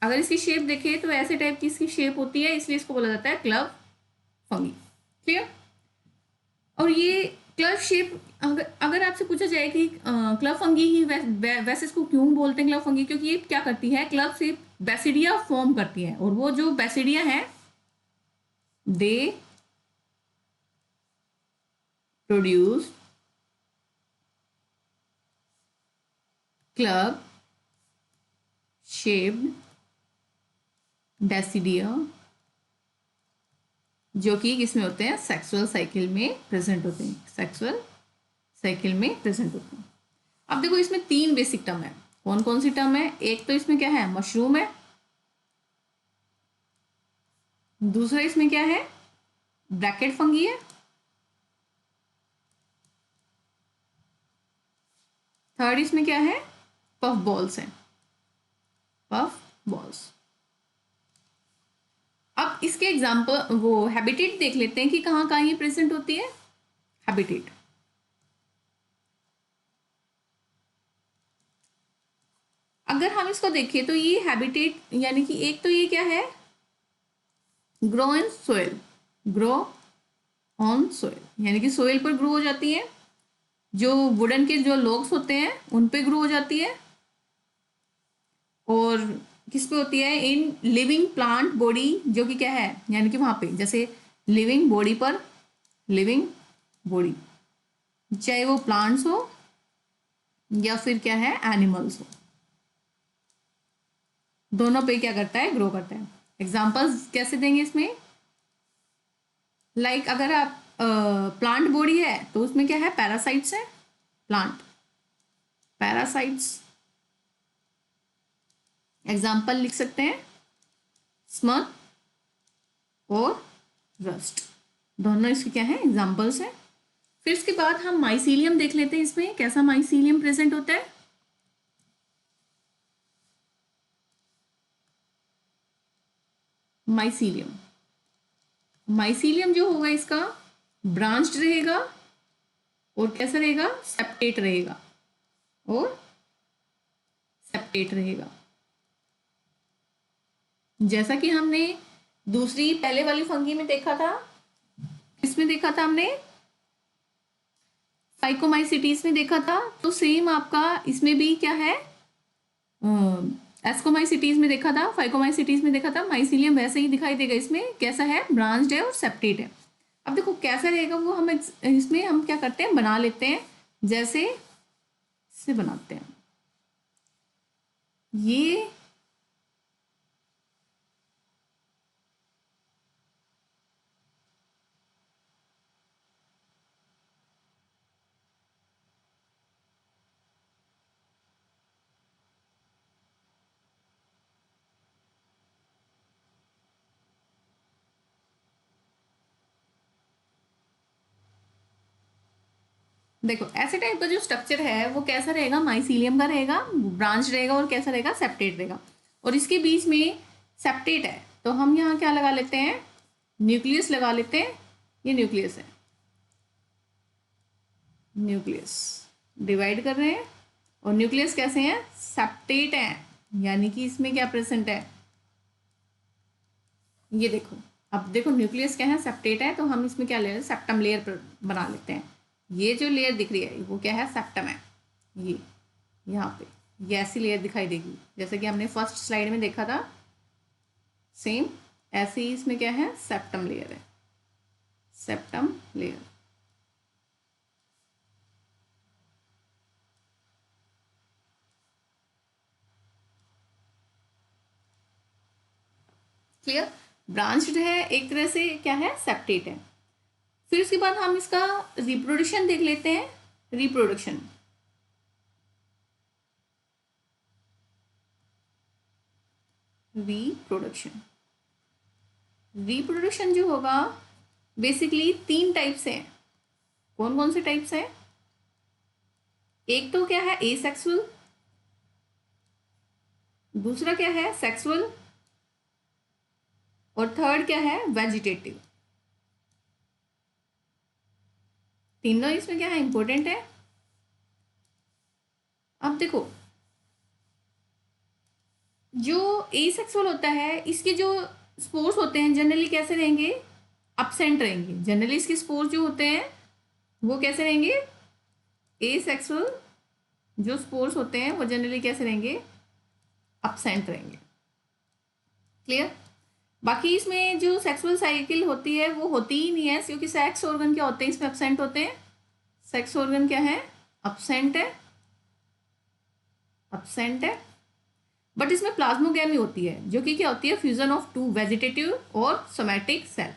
अगर इसकी शेप देखें तो ऐसे टाइप की इसकी शेप होती है, इसलिए इसको बोला जाता है क्लब फंगी। क्लियर। और ये क्लब शेप, अगर आपसे पूछा जाए कि क्लब फंगी ही वैसे इसको क्यों बोलते हैं क्लब फंगी, क्योंकि ये क्या करती है, क्लब शेप बेसिडिया फॉर्म करती है। और वो जो बेसिडिया है, they produce club shaped basidia, जो कि किसमें होते हैं, सेक्सुअल साइकिल में प्रेजेंट होते हैं, सेक्सुअल साइकिल में प्रेजेंट होते हैं। अब देखो इसमें तीन बेसिक टर्म है। कौन कौन सी टर्म है, एक तो इसमें क्या है, मशरूम है। दूसरा इसमें क्या है, ब्रैकेट फंगी है। थर्ड इसमें क्या है, पफ बॉल्स है, पफ बॉल्स। अब इसके एग्जाम्पल वो हैबिटेट देख लेते हैं कि कहाँ कहाँ ये प्रेजेंट होती है। हैबिटेट, अगर हम इसको देखें तो ये हैबिटेट यानी कि एक तो ये क्या है, grow in soil, grow on soil, यानी कि सोयल पर ग्रो हो जाती है। जो वुडन के जो लोग्स होते हैं उन पे ग्रो हो जाती है। और किस पे होती है, इन लिविंग प्लांट बॉडी, जो कि क्या है, यानी कि वहां पे जैसे लिविंग बॉडी पर, लिविंग बॉडी, चाहे वो प्लांट्स हो या फिर क्या है, एनिमल्स हो, दोनों पे क्या करता है, ग्रो करता है। एग्जाम्पल्स कैसे देंगे इसमें, लाइक अगर आप प्लांट बॉडी है तो उसमें क्या है, पैरासाइट्स है, प्लांट पैरासाइट्स। एग्जाम्पल लिख सकते हैं, स्मथ और रस्ट, दोनों इसके क्या है, एग्जाम्पल्स हैं। फिर इसके बाद हम माइसीलियम देख लेते हैं, इसमें कैसा माइसीलियम प्रेजेंट होता है। माइसीलियम, माइसीलियम जो होगा इसका ब्रांच्ड रहेगा और कैसा रहेगा, सेप्टेट रहेगा, और सेप्टेट रहेगा। जैसा कि हमने दूसरी पहले वाली फंगी में देखा था, इसमें देखा था हमने फाइकोमाइसिटीज में देखा था, तो सेम आपका इसमें भी क्या है, एस्कोमाइसिटीज में देखा था, फाइकोमाइसिटीज में देखा था, माइसीलियम वैसे ही दिखाई देगा। इसमें कैसा है, ब्रांच्ड है और सेप्टेट है। अब देखो कैसा रहेगा वो, हम इसमें हम क्या करते हैं, बना लेते हैं, जैसे से बनाते हैं। ये देखो ऐसे टाइप का जो स्ट्रक्चर है वो कैसा रहेगा, माइसीलियम का रहेगा, ब्रांच रहेगा, और कैसा रहेगा, सेप्टेट रहेगा। और इसके बीच में सेप्टेट है, तो हम यहाँ क्या लगा लेते हैं, न्यूक्लियस लगा लेते हैं। ये न्यूक्लियस है, न्यूक्लियस डिवाइड कर रहे हैं, और न्यूक्लियस कैसे हैं, सेप्टेट हैं, यानी कि इसमें क्या प्रेजेंट है, ये देखो। अब देखो न्यूक्लियस क्या है, सेप्टेट है, तो हम इसमें क्या ले रहे हैं, सेप्टम लेयर बना लेते हैं। ये जो लेयर दिख रही है वो क्या है, सेप्टम है। ये यहाँ पे ये ऐसी लेयर दिखाई देगी, जैसे कि हमने फर्स्ट स्लाइड में देखा था, सेम ऐसे ही इसमें क्या है, सेप्टम लेयर है, सेप्टम लेयर। क्लियर, ब्रांच्ड है एक तरह से, क्या है, सेप्टेट है। फिर उसके बाद हम इसका रिप्रोडक्शन देख लेते हैं। रिप्रोडक्शन, रिप्रोडक्शन, रिप्रोडक्शन जो होगा बेसिकली 3 टाइप से है। कौन कौन से टाइप्स हैं, एक तो क्या है, एसेक्सुअल, दूसरा क्या है, सेक्सुअल, और थर्ड क्या है, वेजिटेटिव। तीनों इसमें क्या है, इंपॉर्टेंट है। अब देखो जो एसेक्सुअल होता है, इसके जो स्पोर्स होते हैं जनरली कैसे रहेंगे, अपसेंट रहेंगे। जनरली इसके स्पोर्स जो होते हैं वो कैसे रहेंगे, एसेक्सुअल जो स्पोर्स होते हैं वो जनरली कैसे रहेंगे, अपसेंट रहेंगे। क्लियर, बाकी इसमें जो सेक्सुअल साइकिल होती है वो होती ही नहीं है, क्योंकि सेक्स ऑर्गन क्या होते हैं, इसमें अपसेंट होते हैं। सेक्स ऑर्गन क्या है, अपसेंट है, अपसेंट है। बट इसमें प्लाज्मोगेमी होती है, जो कि क्या होती है, फ्यूजन ऑफ 2 वेजिटेटिव और somatic cell,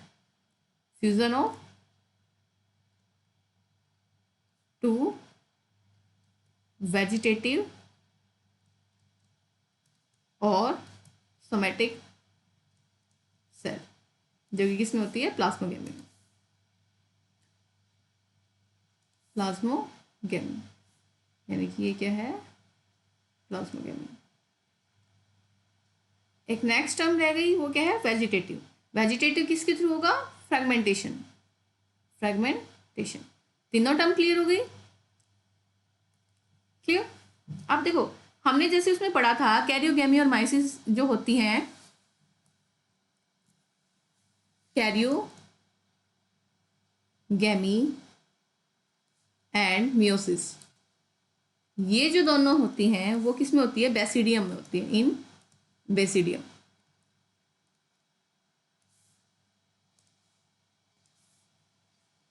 fusion of 2 vegetative और सोमैटिक सेल, जो कि किसमें होती है, प्लाज्मोगेमी में, प्लाज्मोगेमी, यानी कि ये क्या है, प्लाज्मोगेमी। एक नेक्स्ट टर्म रह गई, वो क्या है, वेजिटेटिव। वेजिटेटिव किसके थ्रू होगा, फ्रेगमेंटेशन, फ्रेगमेंटेशन। तीनों टर्म क्लियर हो गई, क्लियर। अब देखो हमने जैसे उसमें पढ़ा था, कैरियोगेमी और माइसिस जो होती हैं, कैरियोगेमी एंड मियोसिस, ये जो दोनों होती हैं वो किस में होती है, बेसिडियम में होती है, इन बेसिडियम।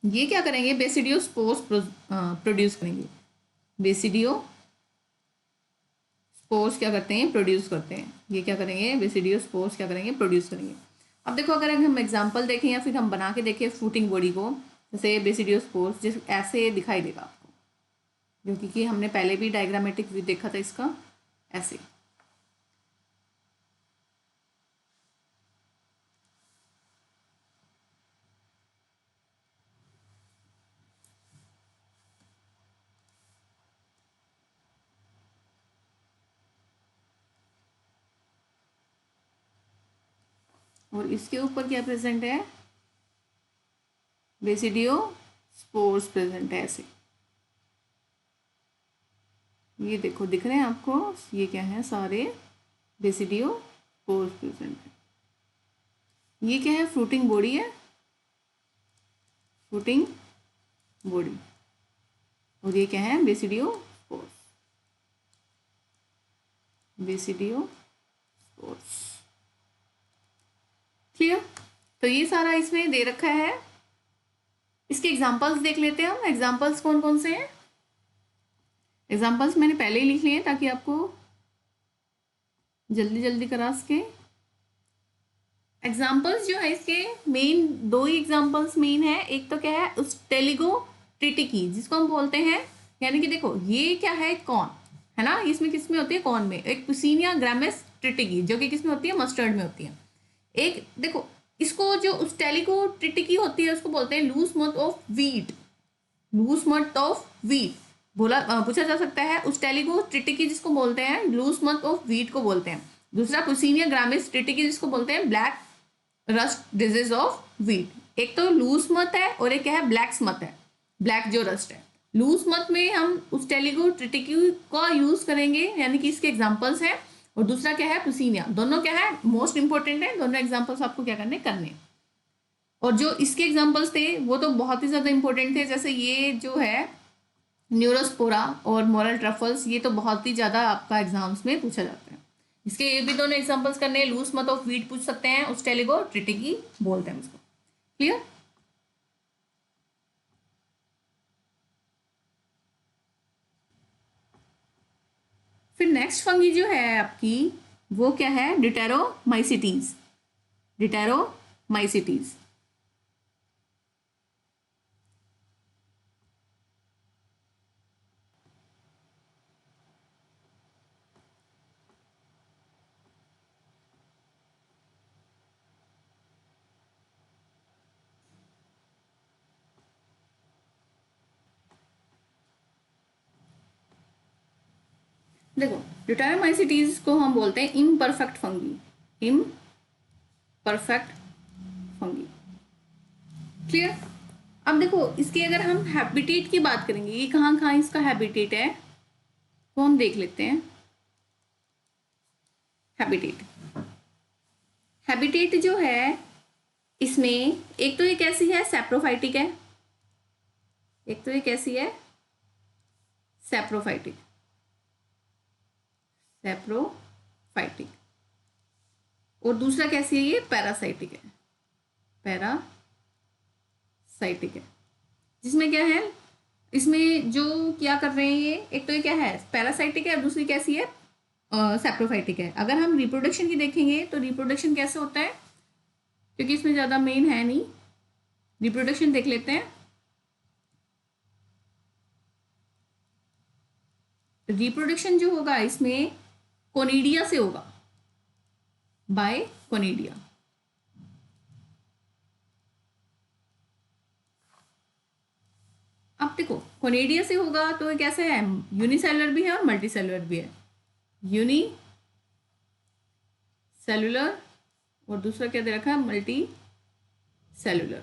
ये क्या करेंगे, बेसिडियो स्पोर्स प्रोड्यूस करेंगे, बेसिडियो स्पोर्स क्या करते हैं, प्रोड्यूस करते हैं। ये क्या करेंगे, बेसिडियो स्पोर्स क्या करेंगे, प्रोड्यूस करेंगे। अब देखो अगर हम एग्जांपल देखें या फिर हम बना के देखें फ्रूटिंग बॉडी को, जैसे बेसिडियो स्पोर्स जिस ऐसे दिखाई देगा आपको, जो कि हमने पहले भी डायग्रामेटिक व्यू देखा था इसका, ऐसे। और इसके ऊपर क्या प्रेजेंट है, बेसिडियो स्पोर्स प्रेजेंट है ऐसे। ये देखो दिख रहे हैं आपको, ये क्या है, सारे बेसिडियो स्पोर्स प्रेजेंट है। ये क्या है, फ्रूटिंग बॉडी है, फ्रूटिंग बॉडी। और ये क्या है, basidio spores, basidio spores. Clear. तो ये सारा इसमें दे रखा है। इसके एग्जांपल्स देख लेते हैं हम। एग्जांपल्स कौन कौन से हैं। एग्जांपल्स मैंने पहले ही लिख लिए हैं ताकि आपको जल्दी जल्दी करा सके। एग्जाम्पल्स जो है इसके मेन दो ही एग्जाम्पल्स मेन है। एक तो क्या है, उस टेलिगो ट्रिटिकी जिसको हम बोलते हैं, यानी कि देखो ये क्या है, कॉर्न है ना, इसमें किस में होती है, कॉर्न में। एक पुसीनिया ग्रामिस ट्रिटिकी जो कि किस में होती है, मस्टर्ड में होती है। एक देखो इसको जो उस टेलिगो ट्रिटिकी होती है उसको बोलते हैं लूज मथ ऑफ वीट, लूज मथ ऑफ वीट बोला पूछा जा सकता है। उस टेलिगो ट्रिटिकी जिसको बोलते हैं लूज मथ ऑफ वीट को बोलते हैं। दूसरा पुसीनिया ग्रामिस ट्रिटिकी जिसको बोलते हैं black rust disease of wheat. एक तो लूज मत है और एक क्या है, ब्लैक स्मथ है, ब्लैक जो रस्ट है। लूज मत में हम उस टेलिगो ट्रिटिक्यू का यूज करेंगे, यानी कि इसके एग्जांपल्स हैं। और दूसरा क्या है, पुसीनिया। दोनों क्या है, मोस्ट इंपॉर्टेंट है। दोनों एग्जांपल्स आपको क्या करने। और जो इसके एग्जांपल्स थे वो तो बहुत ही ज्यादा इंपॉर्टेंट थे। जैसे ये जो है न्यूरोस्पोरा और मोरल ट्रफल्स, ये तो बहुत ही ज्यादा आपका एग्जाम्स में पूछा जाता है। इसके ये भी दोनों एग्जांपल्स करने, लूज मत ऑफ वीट पूछ सकते हैं, उस टेलिगो ट्रिटिकी बोलते हैं उसको। क्लियर। फिर नेक्स्ट फंगी जो है आपकी वो क्या है, डिटेरोमाइसिटीज, डिटेरोमाइसिटीज। देखो डिटेरोमाइसिटीज को हम बोलते हैं imperfect fungi, imperfect fungi. Clear. अब देखो इसकी अगर हम हैबिटेट की बात करेंगे, ये कहाँ कहाँ इसका हैबिटेट है तो हम देख लेते हैं। हैबिटेट, हैबिटेट जो है इसमें एक तो ये कैसी है, सैप्रोफाइटिक है। एक तो ये कैसी है, सैप्रोफाइटिक, सैप्रोफाइटिक। और दूसरा कैसी है, ये पैरासाइटिक है, पैरासाइटिक है। जिसमें क्या है, इसमें जो क्या कर रहे हैं ये, एक तो ये क्या है, पैरासाइटिक है, और दूसरी कैसी है, सैप्रोफाइटिक है। अगर हम रिप्रोडक्शन की देखेंगे तो रिप्रोडक्शन कैसे होता है, क्योंकि इसमें ज़्यादा मेन है नहीं, रिप्रोडक्शन देख लेते हैं। रिप्रोडक्शन जो होगा इसमें कोनिडिया से होगा, बाय कोनिडिया। अब देखो कोनिडिया से होगा तो ये कैसे है, यूनिसेलुलर भी है और मल्टी सेलुलर भी है। यूनी सेलुलर और दूसरा क्या दे रखा है, मल्टी सेलुलर।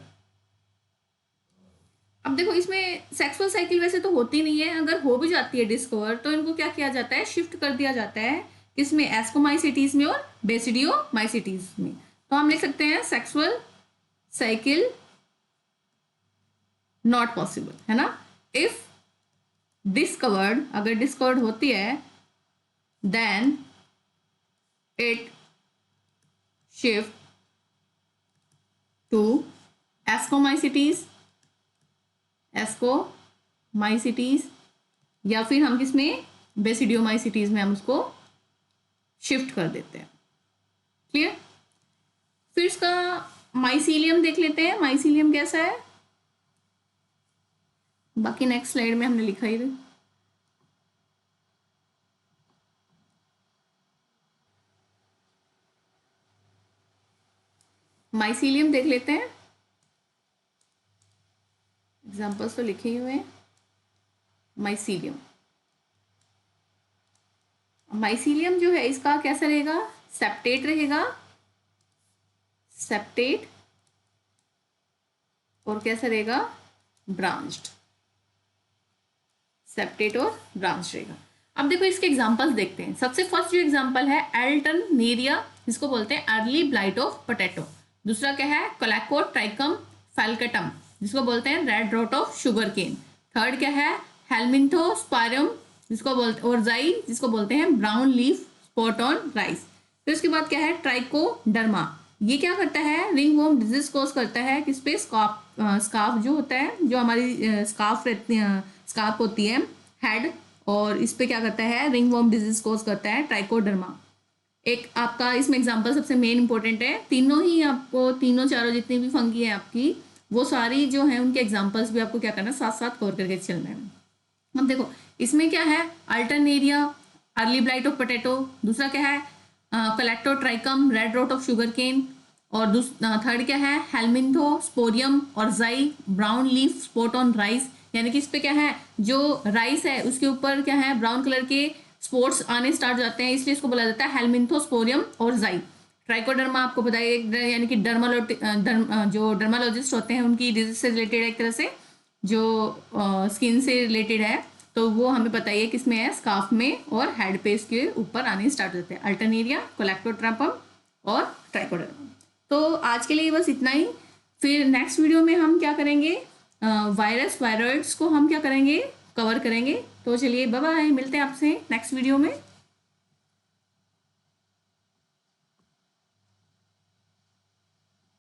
अब देखो इसमें सेक्सुअल साइकिल वैसे तो होती नहीं है, अगर हो भी जाती है डिस्कवर तो इनको क्या किया जाता है, शिफ्ट कर दिया जाता है किसमें, एस्कोमाइसिटीज में और बेसिडियोमाइसिटीज में। तो हम लिख सकते हैं सेक्सुअल साइकिल नॉट पॉसिबल, है ना। इफ डिस्कवर्ड, अगर डिस्कवर्ड होती है then it shift to ascomycetes, ascomycetes, या फिर हम किसमें, बेसिडियोमाइसिटीज में हम उसको शिफ्ट कर देते हैं। क्लियर। फिर इसका माइसीलियम देख लेते हैं, माइसीलियम कैसा है, बाकी नेक्स्ट स्लाइड में हमने लिखा ही। माइसीलियम देख लेते हैं, एग्जाम्पल्स तो लिखे ही हुए हैं। माइसीलियम, माइसीलियम जो है इसका कैसा रहेगा, सेप्टेट रहेगा, सेप्टेट और कैसा रहेगा, ब्रांच्ड, सेप्टेट और ब्रांच रहेगा। अब देखो इसके एग्जांपल्स देखते हैं। सबसे फर्स्ट जो एग्जांपल है अल्टरनेरिया, जिसको बोलते हैं अर्ली ब्लाइट ऑफ पोटैटो। दूसरा क्या है, कोलैकोट्राइकम फैल्केटम, जिसको बोलते हैं red rot of sugar cane. Third क्या है, हेलमिंथोस्पायरम, जिसको बोलते, और जाई, जिसको बोलते हैं brown leaf spot on rice. फिर उसके बाद क्या है, ट्राइकोडर्मा, ये क्या करता है, रिंग वॉर्म डिजीज कॉज करता है किस पे, स्कार्फ जो होता है, जो हमारी स्कार्फ होती है हेड, और इस पे क्या करता है, रिंग वॉर्म डिजीज कॉज करता है ट्राइकोडर्मा। एक आपका इसमें एग्जांपल सबसे मेन इंपॉर्टेंट है, तीनों ही आपको, तीनों चारों जितनी भी फंगी है आपकी, वो सारी जो है उनके एग्जांपल्स भी आपको क्या करना है, साथ साथ कवर करके चलना है। अब देखो इसमें क्या है, Alternaria early blight of potato, दूसरा क्या है Colletotrichum red rot of sugar cane, और थर्ड क्या है, हेलमिंथोस्पोरियम और जाई brown leaf spot on rice. यानी कि इस पे क्या है, जो राइस है उसके ऊपर क्या है, ब्राउन कलर के स्पॉट्स आने स्टार्ट जाते हैं, इसलिए इसको बोला जाता है हेलमिंथोस्पोरियम और जाई। ट्राइकोडर्मा आपको बताइए, यानी कि जो डर्मालॉजिस्ट होते हैं उनकी डिजीज से रिलेटेड एक तरह से, जो स्किन से रिलेटेड है, तो वो हमें बताइए किसमें है, स्कार्फ में और हेड पेस के ऊपर आने स्टार्ट होते हैं, अल्टरनेरिया, कोलैक्टोट्राइकम और ट्राइकोडर्मा। तो आज के लिए बस इतना ही। फिर नेक्स्ट वीडियो में हम क्या करेंगे, वायरस वायरॉइड्स को हम क्या करेंगे, कवर करेंगे। तो चलिए बाय बाय, मिलते हैं आपसे नेक्स्ट वीडियो में।